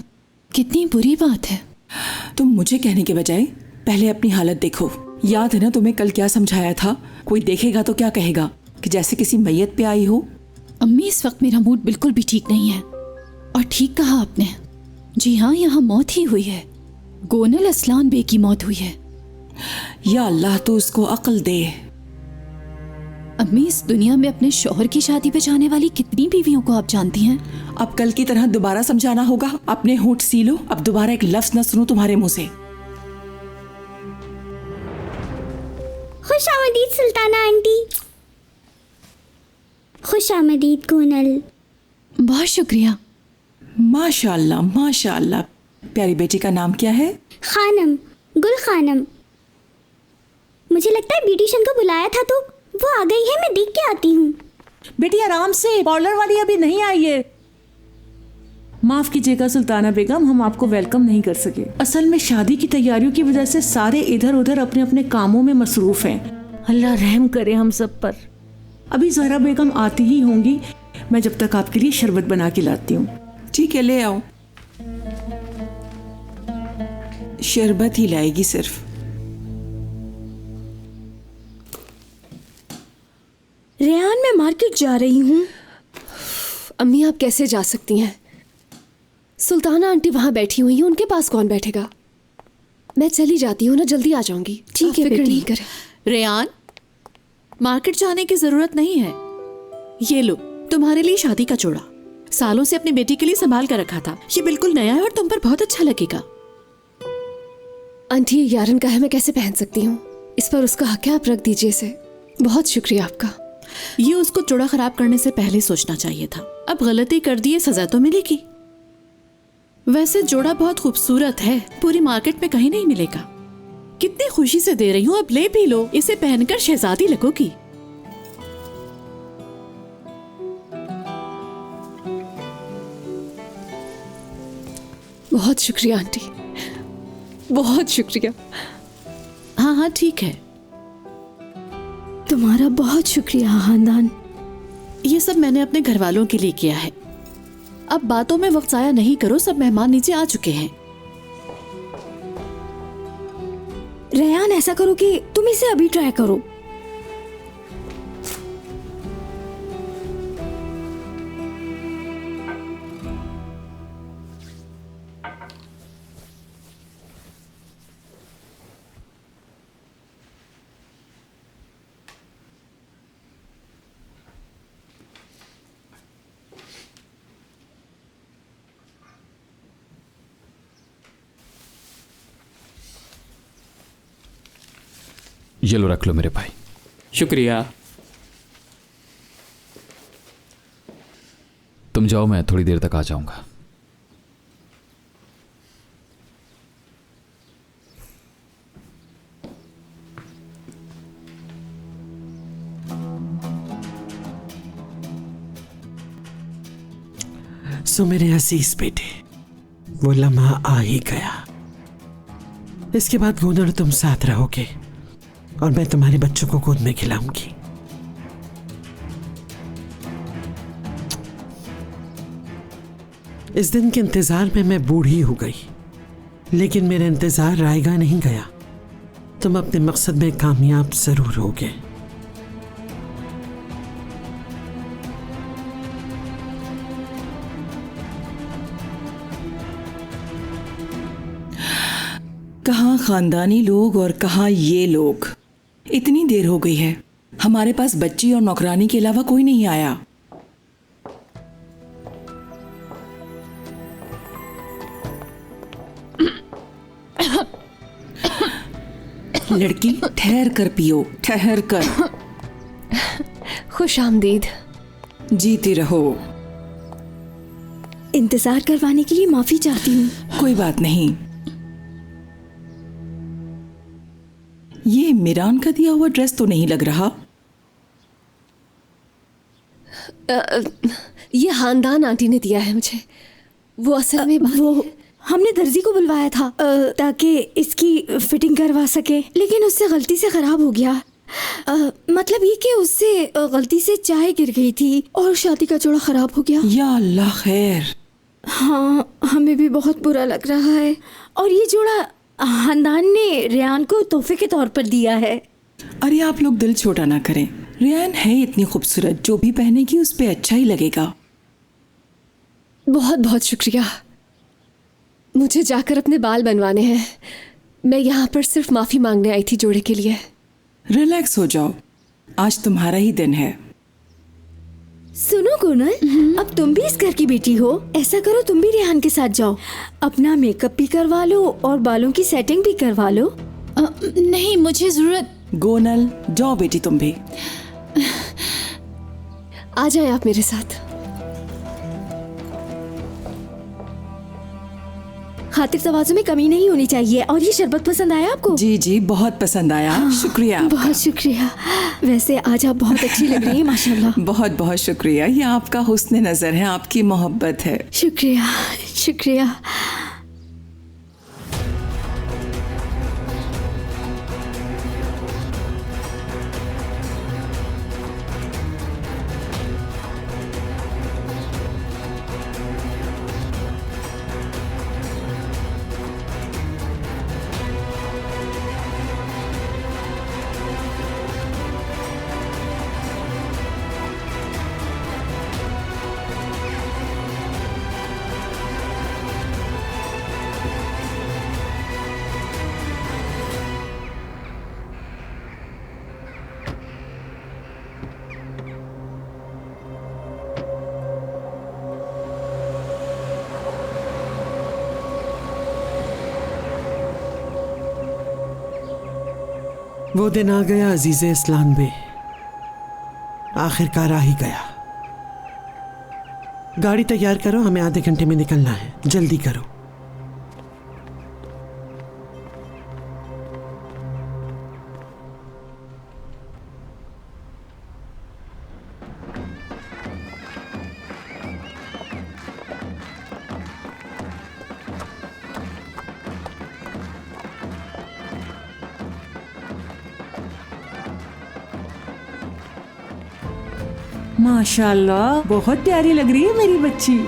कितनी बुरी बात है। तुम मुझे कहने के बजाय पहले अपनी हालत देखो। याद है ना तुम्हें कल क्या समझाया था? कोई देखेगा तो क्या कहेगा कि जैसे किसी मैयत पे आई हो। अम्मी इस वक्त मेरा मूड बिल्कुल भी ठीक नहीं है। और ठीक कहा आपने। जी हाँ, यहाँ मौत ही हुई है। गोनल असलान बे की मौत हुई है। या अल्लाह तो उसको अक्ल दे। अम्मी इस दुनिया में अपने शौहर की शादी पे जाने वाली कितनी बीवियों को आप जानती हैं? अब कल की तरह दोबारा समझाना होगा। अपने होंठ सी लो, अब दोबारा एक लफ्ज न सुनूं तुम्हारे मुंह से। खुश आमदीद सुल्ताना आंटी। खुश आमदीद गोनल। बहुत शुक्रिया। माशाअल्लाह माशाअल्लाह। प्यारी बेटी का नाम क्या है? खानम, गुल खानम। मुझे लगता है ब्यूटिशियन को बुलाया था तो वो आ गई है। मैं देख के आती हूँ। बेटी आराम से, पार्लर वाली अभी नहीं आई है। माफ कीजिएगा सुल्ताना बेगम, हम आपको वेलकम नहीं कर सके। असल में शादी की तैयारियों की वजह से सारे इधर उधर अपने अपने कामों में मसरूफ हैं। अल्लाह रहम करे हम सब पर। अभी जहरा बेगम आती ही होंगी। मैं जब तक आपके लिए शरबत बना के लाती हूँ। ठीक है, ले आओ। शरबत ही लाएगी सिर्फ। रेहान, मैं मार्केट जा रही हूँ। अम्मी आप कैसे जा सकती हैं? सुल्ताना आंटी वहां बैठी हुई हैं, उनके पास कौन बैठेगा? मैं चली जाती हूँ ना, जल्दी आ जाऊंगी। ठीक है, फिक्र बेटी। नहीं करें। रेयान, मार्केट जाने की जरूरत नहीं है। ये लो तुम्हारे लिए शादी का जोड़ा। सालों से अपनी बेटी के लिए संभाल कर रखा था। ये बिल्कुल नया है और तुम पर बहुत अच्छा लगेगा। आंटी, ये यारन का है, मैं कैसे पहन सकती हूँ? इस पर उसका हक है, आप रख दीजिए इसे। बहुत शुक्रिया आपका। ये उसको जोड़ा खराब करने से पहले सोचना चाहिए था। अब गलती कर दी है, सजा तो मिलेगी। वैसे जोड़ा बहुत खूबसूरत है, पूरी मार्केट में कहीं नहीं मिलेगा। कितनी खुशी से दे रही हूँ, अब ले भी लो। इसे पहनकर शहजादी लगोगी। बहुत शुक्रिया आंटी, बहुत शुक्रिया। हाँ हाँ ठीक है। तुम्हारा बहुत शुक्रिया खानदान। ये सब मैंने अपने घर वालों के लिए किया है। अब बातों में वक्त जाया नहीं करो, सब मेहमान नीचे आ चुके हैं। रेहान, ऐसा करो कि तुम इसे अभी ट्राई करो। ये लो, रख लो मेरे भाई। शुक्रिया। तुम जाओ, मैं थोड़ी देर तक आ जाऊंगा। सो मेरे अजीज बेटे, वो लम्हा आ ही गया। इसके बाद गोनल तुम साथ रहोगे और मैं तुम्हारे बच्चों को गोद में खिलाऊंगी। इस दिन के इंतजार में मैं बूढ़ी हो गई, लेकिन मेरा इंतजार रायगा नहीं गया। तुम अपने मकसद में कामयाब जरूर होगे। कहाँ खानदानी लोग और कहाँ ये लोग। इतनी देर हो गई है, हमारे पास बच्ची और नौकरानी के अलावा कोई नहीं आया। लड़की ठहर कर पियो, ठहर कर। खुश आमदीद। जीती रहो। इंतजार करवाने के लिए माफी चाहती हूँ। कोई बात नहीं। ये मीरान का दिया हुआ ड्रेस तो नहीं लग रहा। ये खानदान आंटी ने दिया है मुझे। वो असल में वो हमने दर्जी को बुलवाया था ताकि इसकी फिटिंग करवा सके, लेकिन उससे गलती से खराब हो गया। मतलब ये कि उससे गलती से चाय गिर गई थी और शादी का जोड़ा खराब हो गया। या अल्लाह खैर। हाँ, हमें भी बहुत बुरा लग रहा है। और ये जोड़ा खानदान ने रियान को तोहफे के तौर पर दिया है। अरे आप लोग दिल छोटा ना करें, रियान है इतनी खूबसूरत, जो भी पहनेगी उस पे अच्छा ही लगेगा। बहुत बहुत शुक्रिया। मुझे जाकर अपने बाल बनवाने हैं। मैं यहाँ पर सिर्फ माफी मांगने आई थी जोड़े के लिए। रिलैक्स हो जाओ, आज तुम्हारा ही दिन है। सुनो कोनल, अब तुम भी इस घर की बेटी हो। ऐसा करो, तुम भी रेहान के साथ जाओ, अपना मेकअप भी करवा लो और बालों की सेटिंग भी करवा लो। नहीं, मुझे जरूरत। गोनल जाओ बेटी, तुम भी आ जाए आप मेरे साथ। खातिर तवाज़ु में कमी नहीं होनी चाहिए। और ये शरबत पसंद आया आपको? जी जी, बहुत पसंद आया। शुक्रिया आपका। बहुत शुक्रिया। वैसे आज आप बहुत अच्छी लग रही हैं माशाल्लाह। बहुत बहुत शुक्रिया। ये आपका हुस्न नजर है, आपकी मोहब्बत है। शुक्रिया शुक्रिया। वो दिन आ गया अजीज़े इस्लाम बे, आखिरकार आ ही गया। गाड़ी तैयार करो, हमें आधे घंटे में निकलना है, जल्दी करो। माशाल्लाह, बहुत प्यारी लग रही है मेरी बच्ची।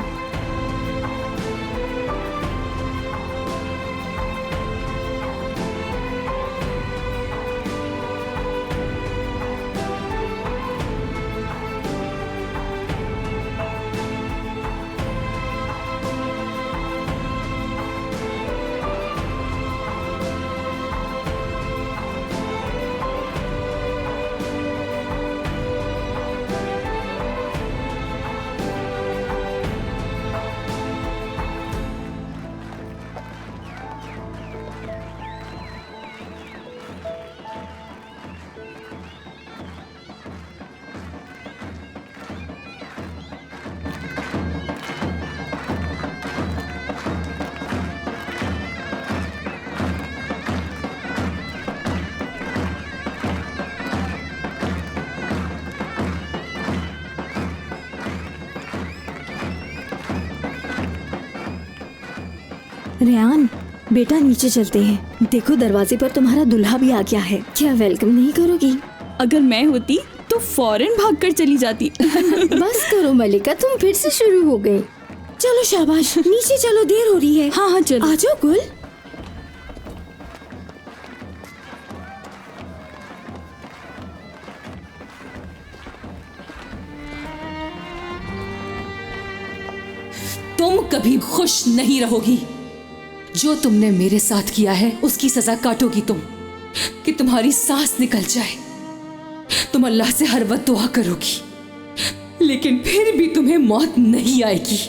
रेहान बेटा, नीचे चलते हैं। देखो दरवाजे पर तुम्हारा दुल्हा भी आ गया है। क्या वेलकम नहीं करोगी? अगर मैं होती तो फौरन भागकर चली जाती। बस करो मलिका, तुम फिर से शुरू हो गई। चलो शाबाश, नीचे चलो, देर हो रही है। हाँ हाँ चलो। आ जाओ गुल। तुम कभी खुश नहीं रहोगी। जो तुमने मेरे साथ किया है उसकी सजा काटोगी तुम, कि तुम्हारी सांस निकल जाए। तुम अल्लाह से हर वक्त दुआ करोगी, लेकिन फिर भी तुम्हें मौत नहीं आएगी।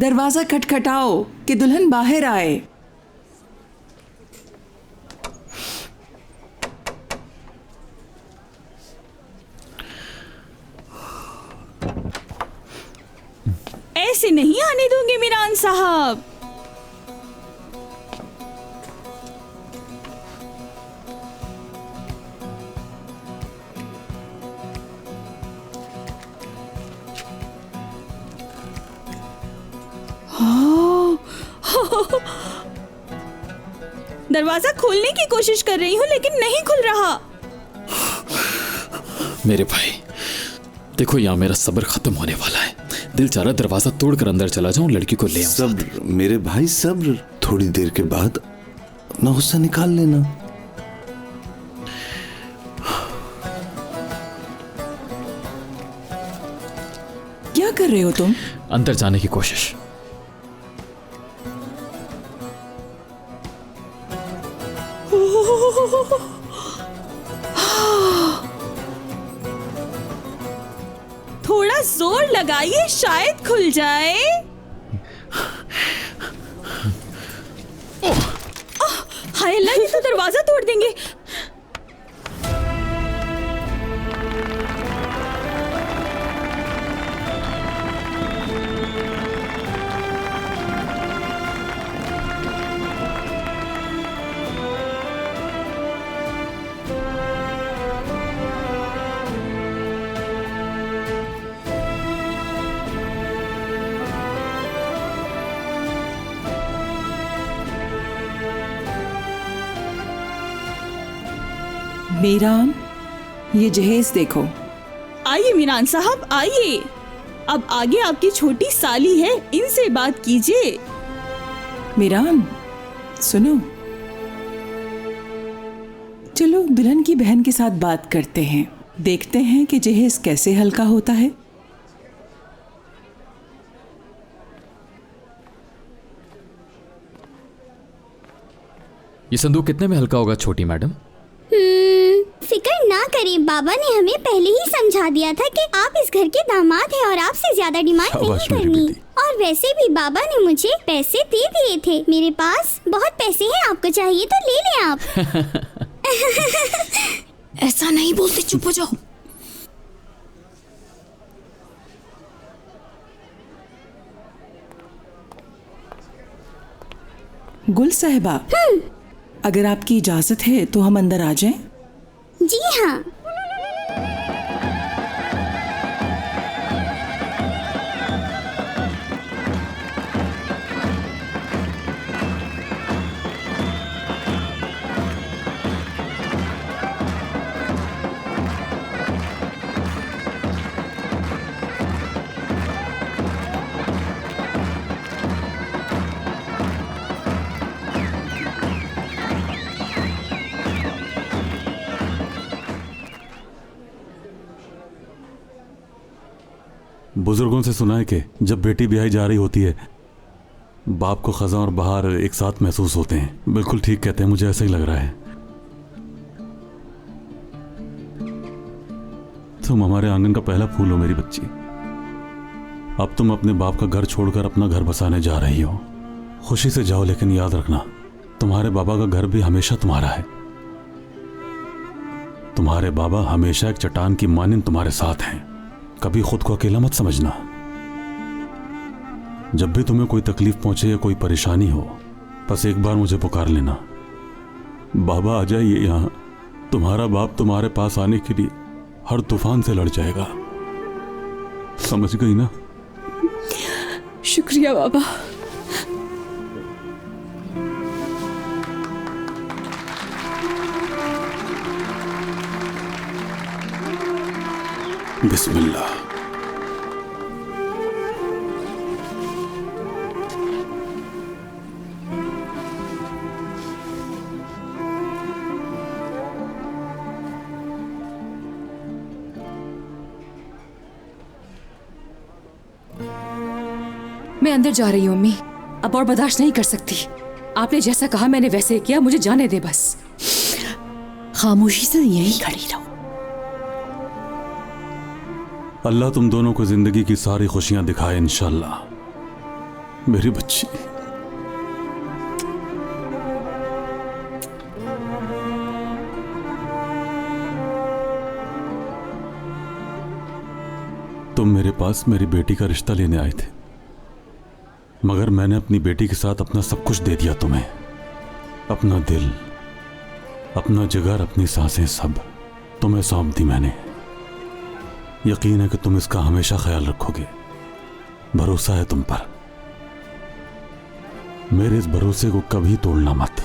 दरवाजा खटखटाओ कि दुल्हन बाहर आए। ऐसे नहीं आने दूंगी मीरान साहब। दरवाजा खोलने की कोशिश कर रही हूँ लेकिन नहीं खुल रहा। मेरे भाई देखो, यहाँ मेरा सब्र खत्म होने वाला है। दिल चाह रहा दरवाजा तोड़कर अंदर चला जाऊं, लड़की को ले आऊं। सब्र मेरे भाई सब्र, थोड़ी देर के बाद अपना गुस्सा निकाल लेना। क्या कर रहे हो तुम? अंदर जाने की कोशिश। थोड़ा जोर लगाइए, शायद खुल जाए। हाय अल्लाह, ये तो दरवाजा तोड़ देंगे। मीरान, ये जहेज देखो। आइए मीरान साहब आइए, अब आगे आपकी छोटी साली है, इनसे बात कीजिए। मीरान सुनो, चलो दुल्हन की बहन के साथ बात करते हैं, देखते हैं कि जहेज कैसे हल्का होता है। ये संदूक कितने में हल्का होगा छोटी मैडम? फिक्र ना करें, बाबा ने हमें पहले ही समझा दिया था कि आप इस घर के दामाद हैं और आपसे ज्यादा डिमांड नहीं करनी। और वैसे भी बाबा ने मुझे पैसे दे दिए थे, मेरे पास बहुत पैसे हैं, आपको चाहिए तो ले लें आप। ऐसा नहीं बोलते, चुप हो जाओ। गुल साहिबा, अगर आपकी इजाजत है तो हम अंदर आ जाएं? जी हाँ। बुजुर्गों से सुना है कि जब बेटी ब्याही जा रही होती है, बाप को खजा और बहार एक साथ महसूस होते हैं। बिल्कुल ठीक कहते हैं, मुझे ऐसा ही लग रहा है। तुम हमारे आंगन का पहला फूल हो मेरी बच्ची। अब तुम अपने बाप का घर छोड़कर अपना घर बसाने जा रही हो। खुशी से जाओ, लेकिन याद रखना तुम्हारे बाबा का घर भी हमेशा तुम्हारा है। तुम्हारे बाबा हमेशा एक चट्टान की मानिंद तुम्हारे साथ हैं। कभी खुद को अकेला मत समझना। जब भी तुम्हें कोई तकलीफ पहुंचे या कोई परेशानी हो, बस एक बार मुझे पुकार लेना। बाबा आ जाइए यहां। तुम्हारा बाप तुम्हारे पास आने के लिए हर तूफान से लड़ जाएगा। समझ गई ना? शुक्रिया बाबा। बिस्मिल्लाह। मैं अंदर जा रही हूँ अम्मी, अब और बर्दाश्त नहीं कर सकती। आपने जैसा कहा मैंने वैसे ही किया, मुझे जाने दे बस। खामोशी से यहीं खड़ी रहो। अल्लाह तुम दोनों को जिंदगी की सारी खुशियां दिखाए इंशाल्लाह। मेरी बच्ची। तुम मेरे पास मेरी बेटी का रिश्ता लेने आए थे, मगर मैंने अपनी बेटी के साथ अपना सब कुछ दे दिया तुम्हें। अपना दिल, अपना जिगर, अपनी सांसें सब तुम्हें सौंप दी मैंने। यकीन है कि तुम इसका हमेशा ख्याल रखोगे। भरोसा है तुम पर। मेरे इस भरोसे को कभी तोड़ना मत।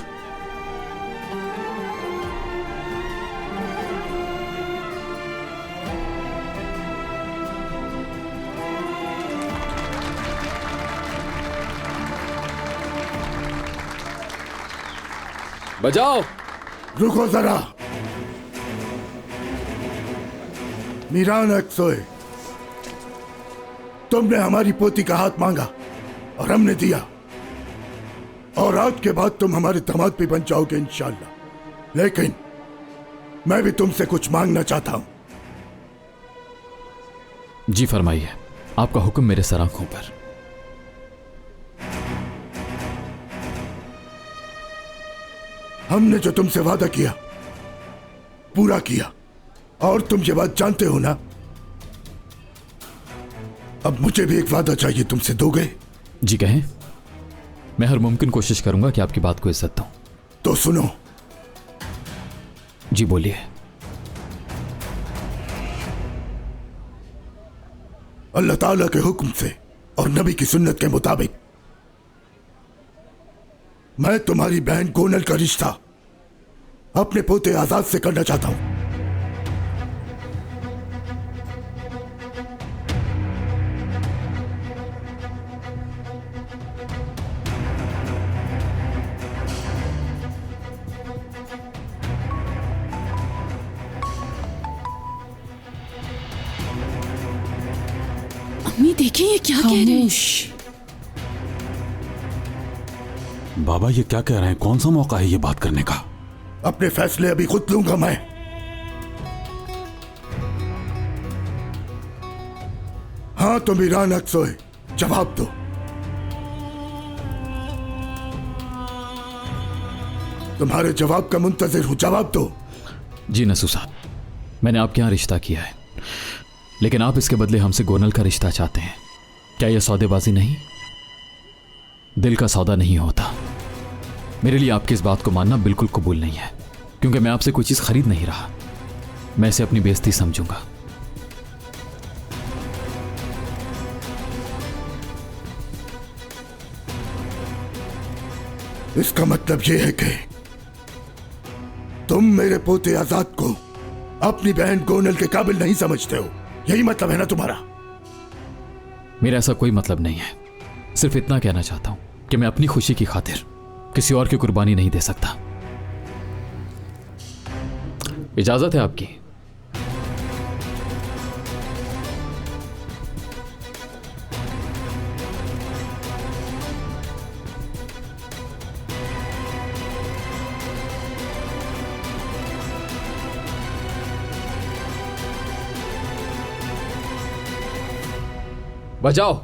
बजाओ। रुको जरा। मीरान अक्सोए, तुमने हमारी पोती का हाथ मांगा और हमने दिया, और आज के बाद तुम हमारे दामाद भी बन जाओगे इंशाल्लाह। लेकिन मैं भी तुमसे कुछ मांगना चाहता हूं। जी फरमाइए, आपका हुक्म मेरे सर आंखों पर। हमने जो तुमसे वादा किया पूरा किया, और तुम ये बात जानते हो ना। अब मुझे भी एक वादा चाहिए, तुमसे दोगे? जी कहें। मैं हर मुमकिन कोशिश करूंगा कि आपकी बात को इज्जत दूं। तो सुनो। जी बोलिए। अल्लाह ताला के हुक्म से और नबी की सुन्नत के मुताबिक मैं तुम्हारी बहन गोनल का रिश्ता अपने पोते आजाद से करना चाहता हूं। अम्मी देखिए ये क्या कह रहे हैं। बाबा ये क्या कह रहे हैं? कौन सा मौका है ये बात करने का? अपने फैसले अभी खुद लूंगा मैं। हाँ तो मीरान अक्सोए, जवाब दो। तुम्हारे जवाब का मुंतजिर हूं, जवाब दो। जी नसू साहब, मैंने आपके यहां रिश्ता किया है, लेकिन आप इसके बदले हमसे गोनल का रिश्ता चाहते हैं। क्या यह सौदेबाजी नहीं? दिल का सौदा नहीं होता। मेरे लिए आपकी इस बात को मानना बिल्कुल कबूल नहीं है, क्योंकि मैं आपसे कोई चीज खरीद नहीं रहा। मैं इसे अपनी बेइज्जती समझूंगा। इसका मतलब यह है कि तुम मेरे पोते आजाद को अपनी बहन गोनल के काबिल नहीं समझते हो। यही मतलब है ना तुम्हारा? मेरा ऐसा कोई मतलब नहीं है। सिर्फ इतना कहना चाहता हूं कि मैं अपनी खुशी की खातिर किसी और की कुर्बानी नहीं दे सकता। इजाजत है आपकी? बजाओ।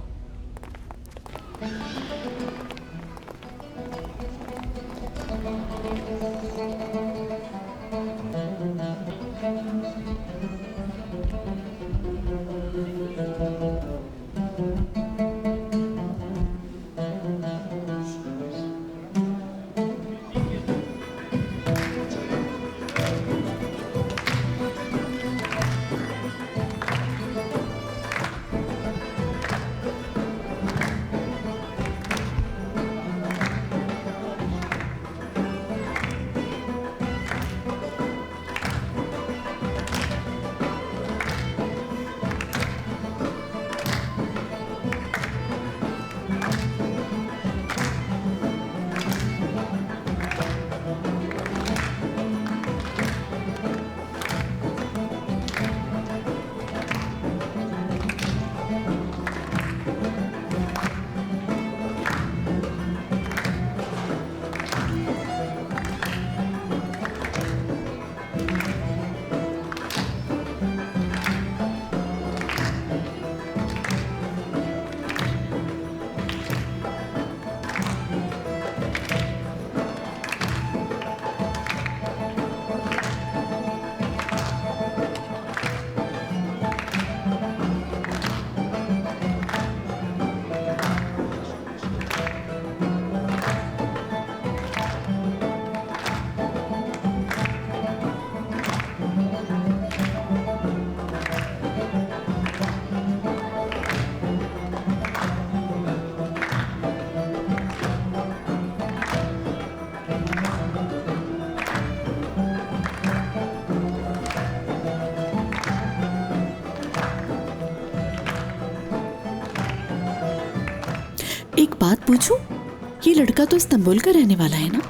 बात पूछूं? ये लड़का तो इस्तांबुल का रहने वाला है ना?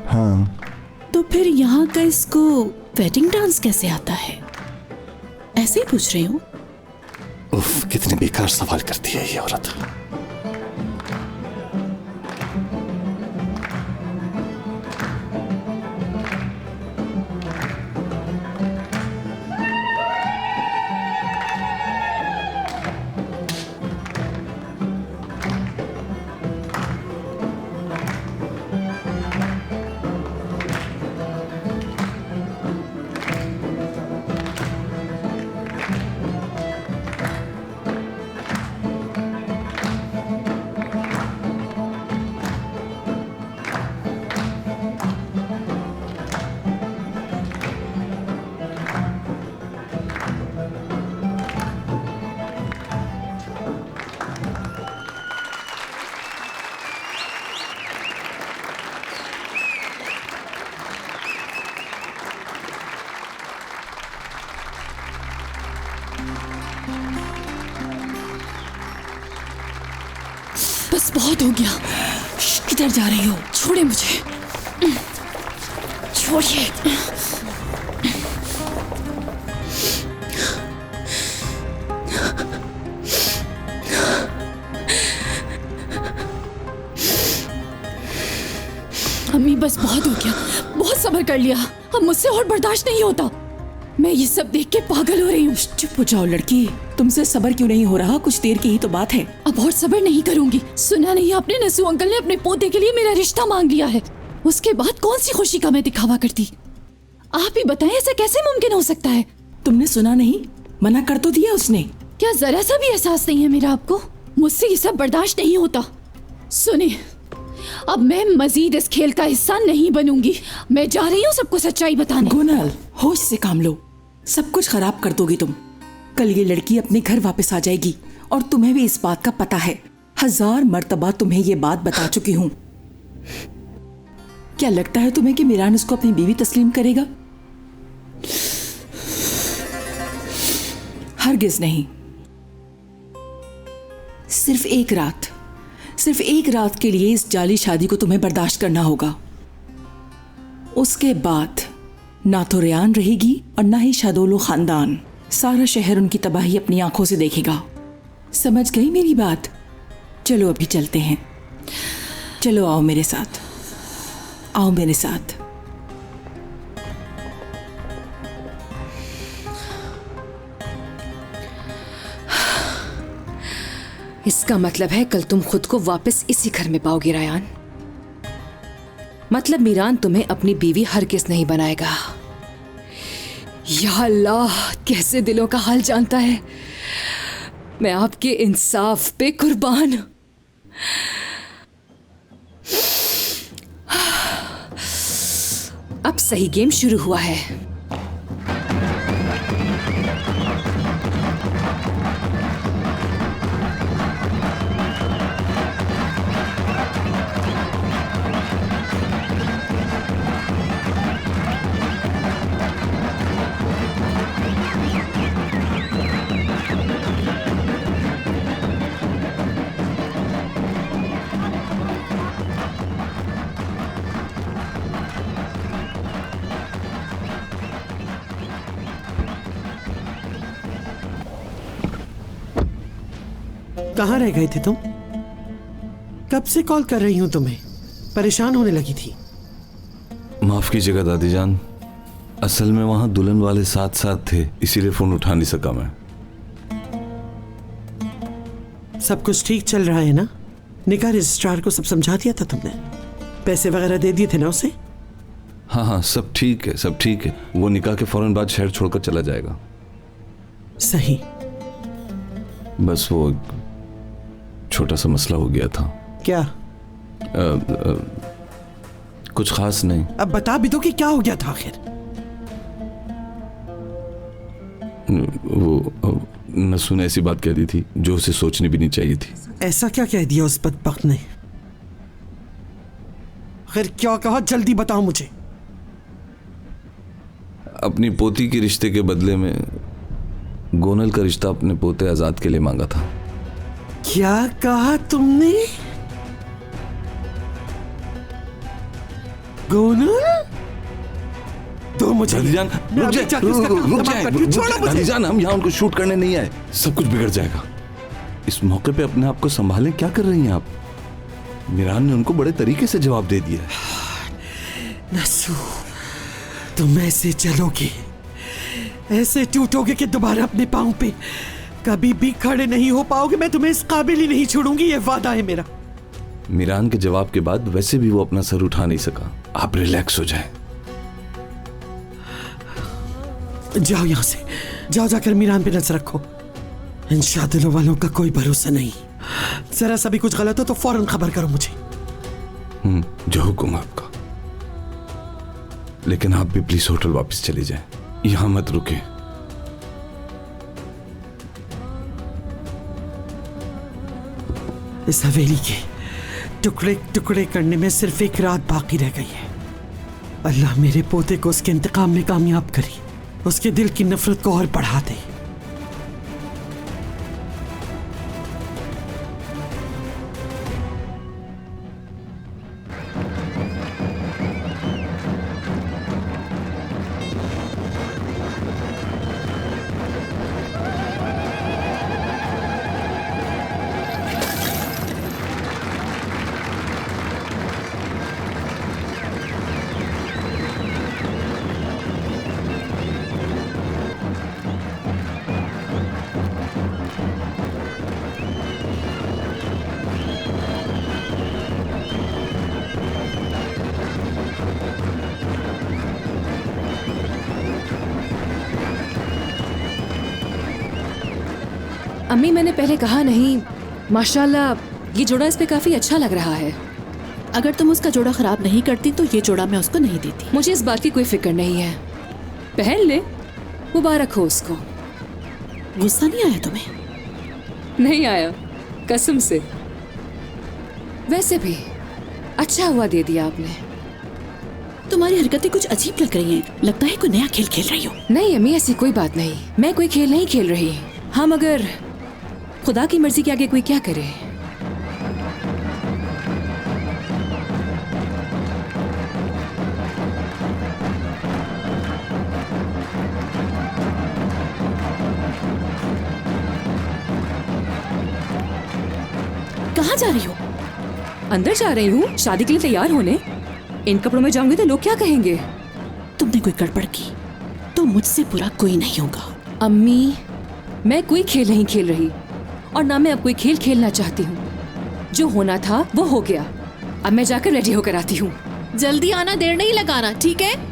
हाँ। तो फिर यहाँ का इसको वेडिंग डांस कैसे आता है? ऐसे ही पूछ रही हूँ। उफ, कितने बेकार सवाल करती है ये औरत। बस बहुत हो गया। किधर जा रही हो? छोड़े मुझे, छोड़िए। अम्मी बस बहुत हो गया, बहुत सब्र कर लिया, अब मुझसे और बर्दाश्त नहीं होता। मैं ये सब देख के पागल हो रही हूँ। चुप हो जाओ लड़की, तुमसे सब्र क्यों नहीं हो रहा? कुछ देर की ही तो बात है। अब और सब्र नहीं करूंगी। सुना नहीं आपने, नसू अंकल ने अपने पोते के लिए मेरा रिश्ता मांग लिया है। उसके बाद कौन सी खुशी का मैं दिखावा करती? आप ही बताएं, ऐसा कैसे मुमकिन हो सकता है? तुमने सुना नहीं? मना कर तो दिया उसने। क्या जरा सा भी एहसास नहीं है मेरा आपको? मुझसे ये सब बर्दाश्त नहीं होता। सुने, अब मैं मजीद इस खेल का हिस्सा नहीं बनूंगी। मैं जा रही हूँ सबको सच्चाई बताने। गोनल, होश से काम लो, सब कुछ खराब कर दोगी तुम। कल ये लड़की अपने घर वापस आ जाएगी और तुम्हें भी इस बात का पता है। 1000 मर्तबा तुम्हें ये बात बता चुकी हूँ। क्या लगता है तुम्हें कि मीरान इसको अपनी बीवी तस्लीम करेगा? हरगिज नहीं। सिर्फ एक रात के लिए इस जाली शादी को तुम्हें बर्दाश्त करना होगा। उसके बाद ना तो रेयान रहेगी और ना ही शादोलो खानदान। सारा शहर उनकी तबाही अपनी आंखों से देखेगा। समझ गई मेरी बात? चलो अभी चलते हैं। चलो आओ मेरे साथ, आओ मेरे साथ। इसका मतलब है कल तुम खुद को वापस इसी घर में पाओगी रायान। मतलब मीरान तुम्हें अपनी बीवी हरगिज़ नहीं बनाएगा। या अल्लाह, कैसे दिलों का हाल जानता है। मैं आपके इंसाफ पे कुर्बान। अब सही गेम शुरू हुआ है। कहाँ रह गए थे तुम? कब से कॉल कर रही हूँ तुम्हें, परेशान होने लगी थी। माफ कीजिएगा दादी जान, असल में वहां दुल्हन वाले साथ साथ थे, इसीलिए फोन उठा नहीं सका मैं। सब कुछ ठीक चल रहा है ना? निकाह रजिस्ट्रार को सब समझा दिया था तुमने? पैसे वगैरह दे दिए थे ना उसे? हाँ हाँ, सब ठीक है, सब ठीक है। वो निकाह के फौरन बाद शहर छोड़कर चला जाएगा। सही। बस वो छोटा सा मसला हो गया था। क्या? कुछ खास नहीं। अब बता भी दो कि क्या हो गया था आखिर। वो नसू ने ऐसी बात कह दी थी जो उसे सोचनी भी नहीं चाहिए थी। ऐसा क्या कह दिया उस बदबख्त ने? आखिर क्या कहा, जल्दी बताओ मुझे। अपनी पोती के रिश्ते के बदले में गोनल का रिश्ता अपने पोते आजाद के लिए मांगा था। क्या कहा तुमने? गोनल, तो मुझे दादीजान रुक जाए, रुक जाए दादीजान, हम यहाँ उनको शूट करने नहीं आए, सब कुछ बिगड़ जाएगा। इस मौके पे अपने आप को संभालें। क्या कर रही हैं आप? मीरान ने उनको बड़े तरीके से जवाब दे दिया है। नसू, तुम ऐसे चलोगे, ऐसे टूटोगे कि दोबारा अपने पांव पे कभी भी खड़े नहीं हो पाओगे। मैं तुम्हें इस काबिल ही नहीं छोड़ूंगी, ये वादा है मेरा। मीरान के जवाब के बाद वैसे भी वो अपना सर उठा नहीं सका। आप रिलैक्स हो जाएं। जाओ यहाँ से, जाओ, जाकर मीरान पे नजर रखो। इन शादिलों वालों का कोई भरोसा नहीं। जरा सा भी कुछ गलत हो तो फौरन खबर करो मुझे। जो हुक्म आपका। लेकिन आप भी प्लीज होटल वापस चले जाएं, यहां मत रुके। इस हवेली के टुकड़े टुकड़े करने में सिर्फ एक रात बाकी रह गई है। अल्लाह मेरे पोते को उसके इंतकाम में कामयाब करे, उसके दिल की नफरत को और बढ़ा दे। अम्मी, मैंने पहले कहा नहीं, माशाल्लाह ये जोड़ा इस पे काफी अच्छा लग रहा है। अगर तुम उसका जोड़ा खराब नहीं करती तो ये जोड़ा मैं उसको नहीं देती। मुझे इस बात की कोई फिक्र नहीं है, पहन ले, मुबारक हो उसको। गुस्सा नहीं आया तुम्हें? नहीं आया, कसम से। वैसे भी अच्छा हुआ दे दिया आपने। तुम्हारी हरकतें कुछ अजीब लग रही हैं। लगता है कोई नया खेल खेल रही हो। नहीं अम्मी, ऐसी कोई बात नहीं, मैं कोई खेल नहीं खेल रही। हाँ, मगर खुदा की मर्जी के आगे कोई क्या करे। कहाँ जा रही हो? अंदर जा रही हूँ शादी के लिए तैयार होने। इन कपड़ों में जाऊंगी तो लोग क्या कहेंगे? तुमने कोई गड़बड़ की तो मुझसे बुरा कोई नहीं होगा। अम्मी, मैं कोई खेल नहीं खेल रही और ना मैं अब कोई खेल खेलना चाहती हूँ। जो होना था वो हो गया। अब मैं जाकर रेडी होकर आती हूँ। जल्दी आना, देर नहीं लगाना, ठीक है?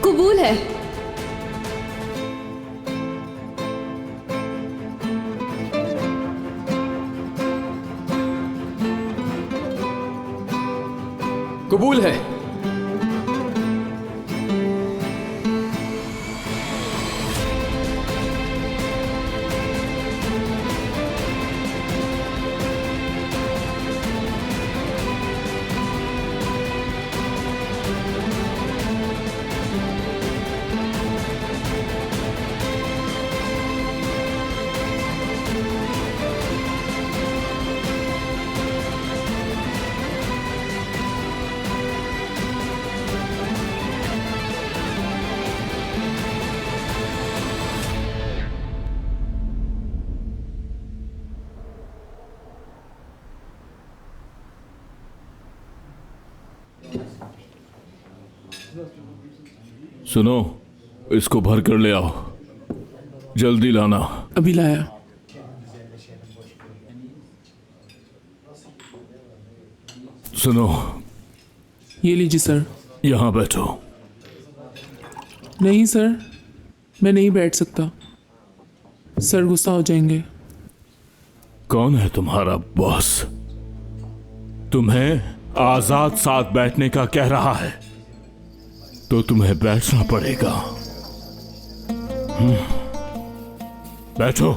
कबूल है। कबूल है। सुनो, इसको भर कर ले आओ, जल्दी लाना। अभी लाया। सुनो, ये लीजिए सर। यहां बैठो। नहीं सर, मैं नहीं बैठ सकता, सर गुस्सा हो जाएंगे। कौन है तुम्हारा बॉस? तुम्हें आजाद साथ बैठने का कह रहा है तो तुम्हें बैठना पड़ेगा। बैठो।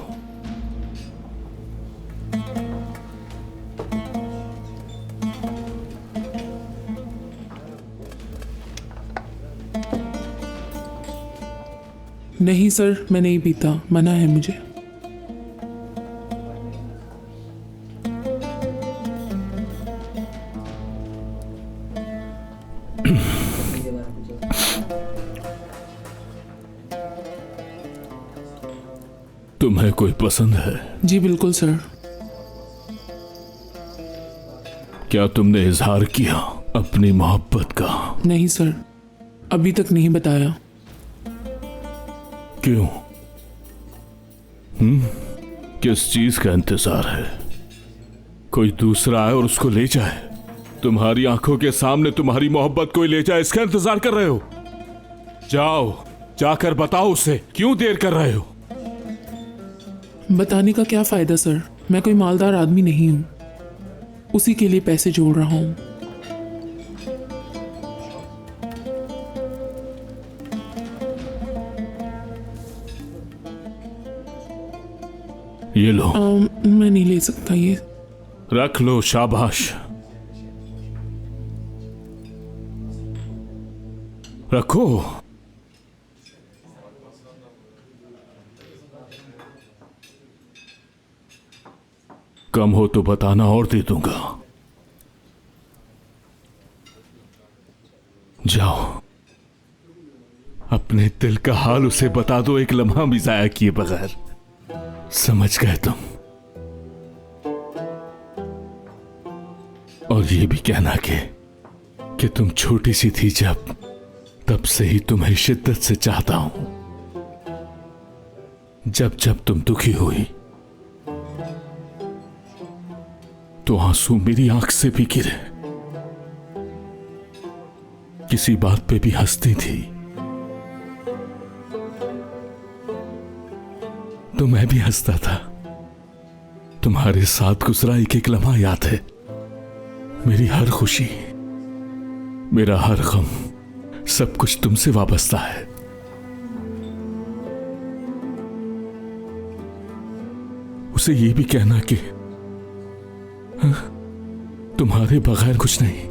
नहीं सर, मैं नहीं पीता, मना है मुझे। तुम्हें कोई पसंद है? जी बिल्कुल सर। क्या तुमने इजहार किया अपनी मोहब्बत का? नहीं सर, अभी तक नहीं बताया। क्यों? किस चीज का इंतजार है? कोई दूसरा आए और उसको ले जाए? तुम्हारी आंखों के सामने तुम्हारी मोहब्बत कोई ले जाए, इसका इंतजार कर रहे हो? जाओ, जाकर बताओ उसे, क्यों देर कर रहे हो? बताने का क्या फायदा सर, मैं कोई मालदार आदमी नहीं हूं, उसी के लिए पैसे जोड़ रहा हूं। ये लो। मैं नहीं ले सकता, ये रख लो। शाबाश, रखो। कम हो तो बताना और दे दूंगा। जाओ, अपने दिल का हाल उसे बता दो, एक लम्हा भी जाया किए बगैर। समझ गए तुम? और ये भी कहना कि तुम छोटी सी थी जब, तब से ही तुम्हें शिद्दत से चाहता हूं। जब जब तुम दुखी हुई तो आंसू मेरी आंख से भी गिरे, किसी बात पे भी हंसती थी तो मैं भी हंसता था। तुम्हारे साथ गुजरा एक एक लम्हा याद है। मेरी हर खुशी, मेरा हर गम, सब कुछ तुमसे वाबस्ता है। उसे ये भी कहना कि तुम्हारे बगैर कुछ नहीं।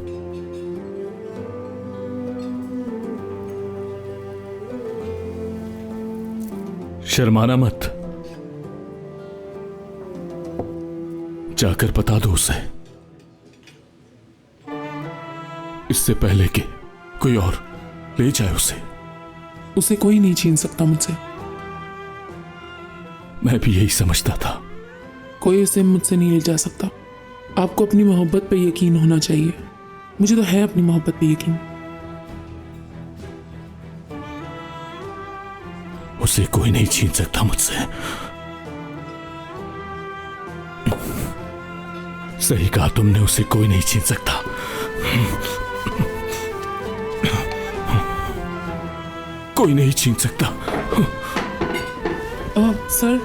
शर्माना मत, जाकर बता दो उसे, इससे पहले कि कोई और ले जाए उसे। उसे कोई नहीं छीन सकता मुझसे। मैं भी यही समझता था। कोई उसे मुझसे नहीं ले जा सकता। आपको अपनी मोहब्बत पे यकीन होना चाहिए। मुझे तो है अपनी मोहब्बत पे यकीन। उसे कोई नहीं छीन सकता मुझसे। सही कहा तुमने, उसे कोई नहीं छीन सकता। कोई नहीं छीन सकता। सर,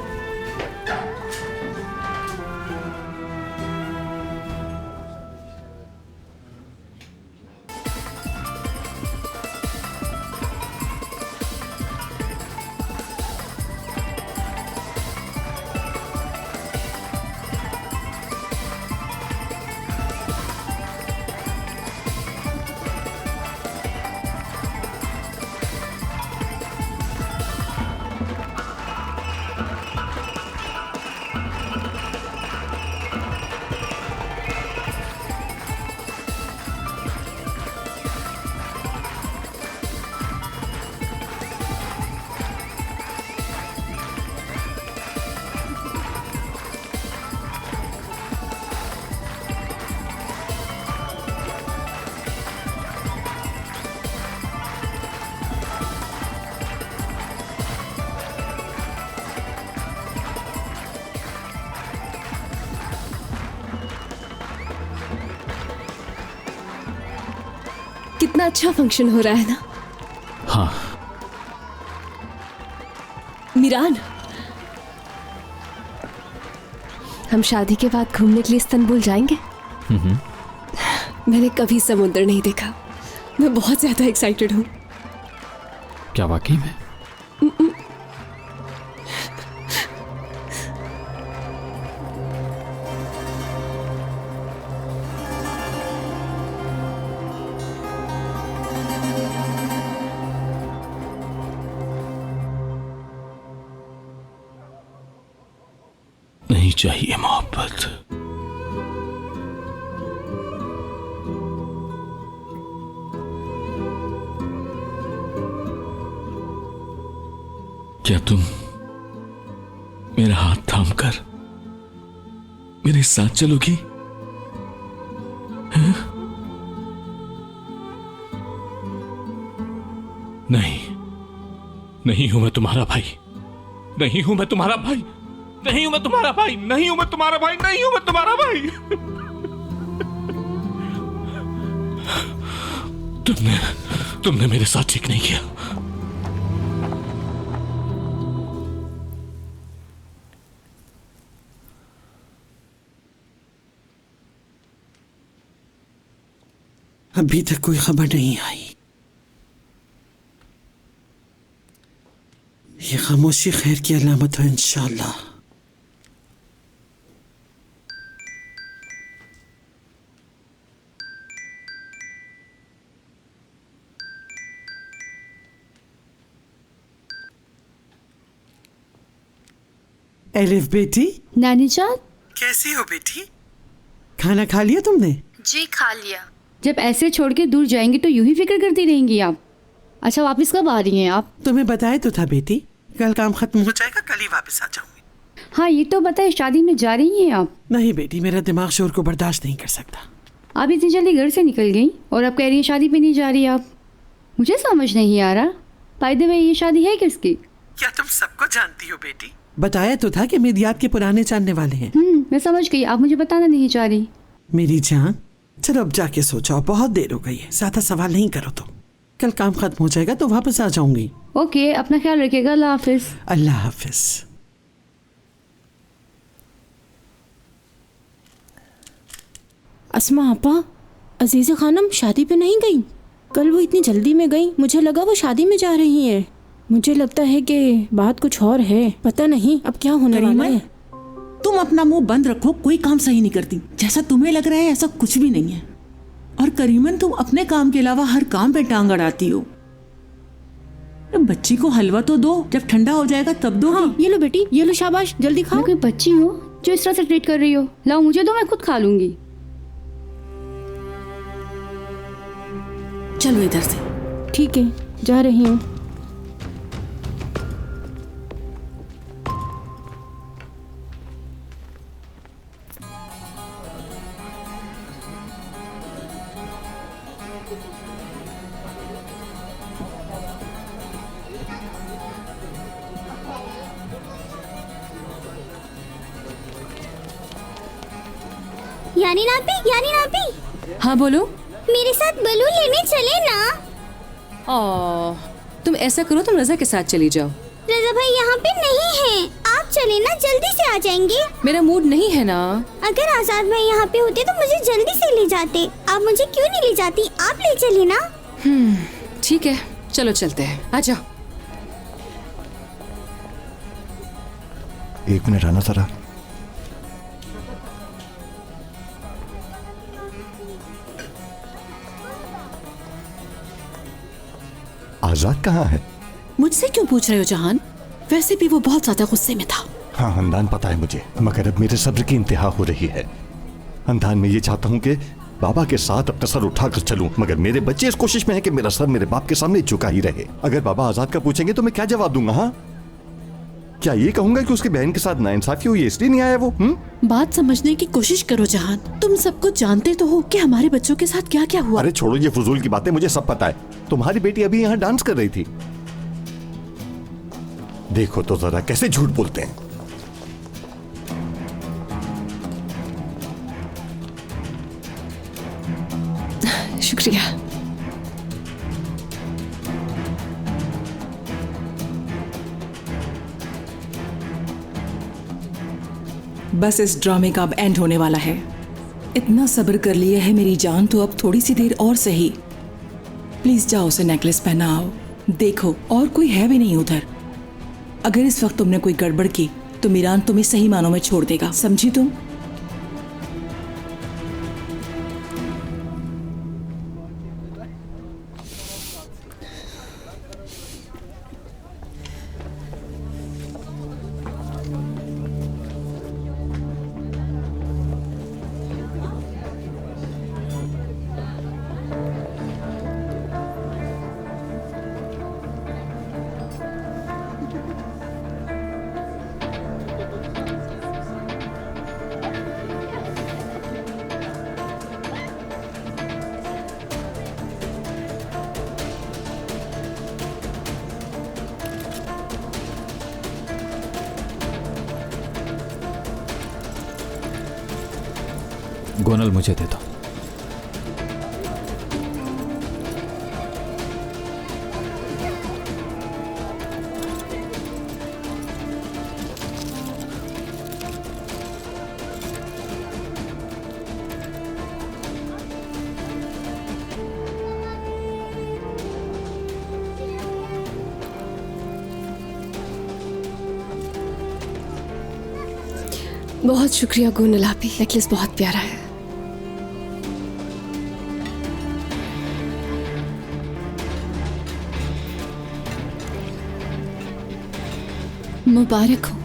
कितना अच्छा फंक्शन हो रहा है ना। हाँ। मीरान, हम शादी के बाद घूमने के लिए इस्तांबुल जाएंगे। मैंने कभी समुद्र नहीं देखा, मैं बहुत ज्यादा एक्साइटेड हूँ। क्या वाकई में? नहीं चाहिए मोहब्बत। क्या तुम मेरा हाथ थामकर मेरे साथ चलोगी? हैं? नहीं, नहीं हूं मैं तुम्हारा भाई, नहीं हूं मैं तुम्हारा भाई, नहीं हूं मैं तुम्हारा भाई, नहीं हूं मैं तुम्हारा भाई, नहीं हूं मैं तुम्हारा भाई। तुमने मेरे साथ ठीक नहीं किया। अभी तक कोई खबर नहीं आई। ये खामोशी खैर की अलामत है इंशाअल्लाह। एलिफ बेटी। नानी जान, कैसी हो बेटी? खाना खा लिया तुमने? जी खा लिया। जब ऐसे छोड़ के दूर जाएंगी तो यूं ही फिक्र करती रहेंगी आप। अच्छा, वापस कब आ रही हैं आप? तुम्हें बताया तो था बेटी, कल काम खत्म हो जाएगा, कल ही वापस आ जाऊंगी। हाँ ये तो बताए, शादी में जा रही हैं आप? नहीं बेटी, मेरा दिमाग शोर को बर्दाश्त नहीं कर सकता। आप इतनी जल्दी घर से निकल गई और अब कह रही हैं शादी पे नहीं जा रही आप। मुझे समझ नहीं आ रहा, बाय द वे ये शादी है किसकी? क्या तुम सबको जानती हो बेटी? बताया तो था कि मेदियात के पुराने जानने वाले हैं। मैं समझ गई, आप मुझे बताना नहीं चाह रही। मेरी जान, चलो अब जाके सो जाओ, बहुत देर हो गई है। ज्यादा सवाल नहीं करो तुम। कल काम खत्म हो जाएगा तो वापस आ जाऊंगी। ओके, अपना ख्याल रखिएगा। अल्लाह हाफिज। अल्लाह हाफिज। अस्मा आपा, अजीज़ा खानम शादी पे नहीं गई? कल वो इतनी जल्दी में गई, मुझे लगा वो शादी में जा रही है। मुझे लगता है कि बात कुछ और है, पता नहीं अब क्या होने वाला है। तुम अपना मुंह बंद रखो, कोई काम सही नहीं करती। जैसा तुम्हें लग रहा है ऐसा कुछ भी नहीं है। और करीमन, तुम अपने काम के अलावा हर काम पे टांग अड़ाती हो। बच्ची को हलवा तो दो, जब ठंडा हो जाएगा तब दो। हाँ, ये लो बेटी, ये लो, शाबाश, जल्दी खाओ। मैं कोई बच्ची हूँ जो इस तरह से ट्रीट कर रही हो? लाओ मुझे दो, मैं खुद खा लूंगी। चलो इधर से। ठीक है, जा रही हूँ। यानी नापी। हाँ बोलो। मेरे साथ बलून लेने चले ना। तुम ऐसा करो, तुम रजा के साथ चली जाओ। रजा भाई यहाँ पे नहीं है, आप चले ना, जल्दी से आ जाएंगे। मेरा मूड नहीं है ना। अगर आजाद भाई यहाँ पे होते तो मुझे जल्दी से ले जाते। आप मुझे क्यों नहीं ले जाती? आप ले चले ना। ठीक है, चलो चलते हैं, आ जाओ। एक मिनट आना जरा। आजाद कहाँ है? मुझसे क्यों पूछ रहे हो जहान? वैसे भी वो बहुत ज्यादा गुस्से में था। हाँ अंदान पता है मुझे, मगर अब मेरे सब्र की इंतहा हो रही है। अंदान मैं ये चाहता हूँ कि बाबा के साथ अपना सर उठाकर चलूं, मगर मेरे बच्चे इस कोशिश में है कि मेरा सर मेरे बाप के सामने झुका ही रहे। अगर बाबा आजाद का पूछेंगे तो मैं क्या जवाब दूंगा? हाँ, क्या ये कहूंगा कि उसकी बहन के साथ नाइंसाफी हुई इसलिए नहीं आया वो? बात समझने की कोशिश करो जहान। तुम सब कुछ जानते तो हो कि हमारे बच्चों के साथ क्या क्या हुआ। अरे छोड़ो ये फजूल की बातें, मुझे सब पता है। तुम्हारी बेटी अभी यहाँ डांस कर रही थी। देखो तो जरा कैसे झूठ बोलते हैं। शुक्रिया। बस इस ड्रामे का अब एंड होने वाला है। इतना सब्र कर लिया है मेरी जान, तो अब थोड़ी सी देर और सही। प्लीज जाओ उसे नेकलेस पहनाओ। देखो और कोई है भी नहीं उधर। अगर इस वक्त तुमने कोई गड़बड़ की तो मीरान तुम्हें सही मानों में छोड़ देगा, समझी तुम? गोनल मुझे दे दो। बहुत शुक्रिया गोनल आपी, नेकलेस बहुत प्यारा है। मुबारक हो।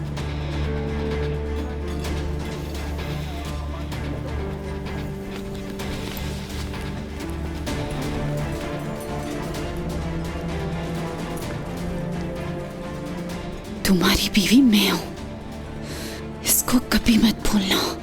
तुम्हारी बीवी मैं हूं, इसको कभी मत भूलना।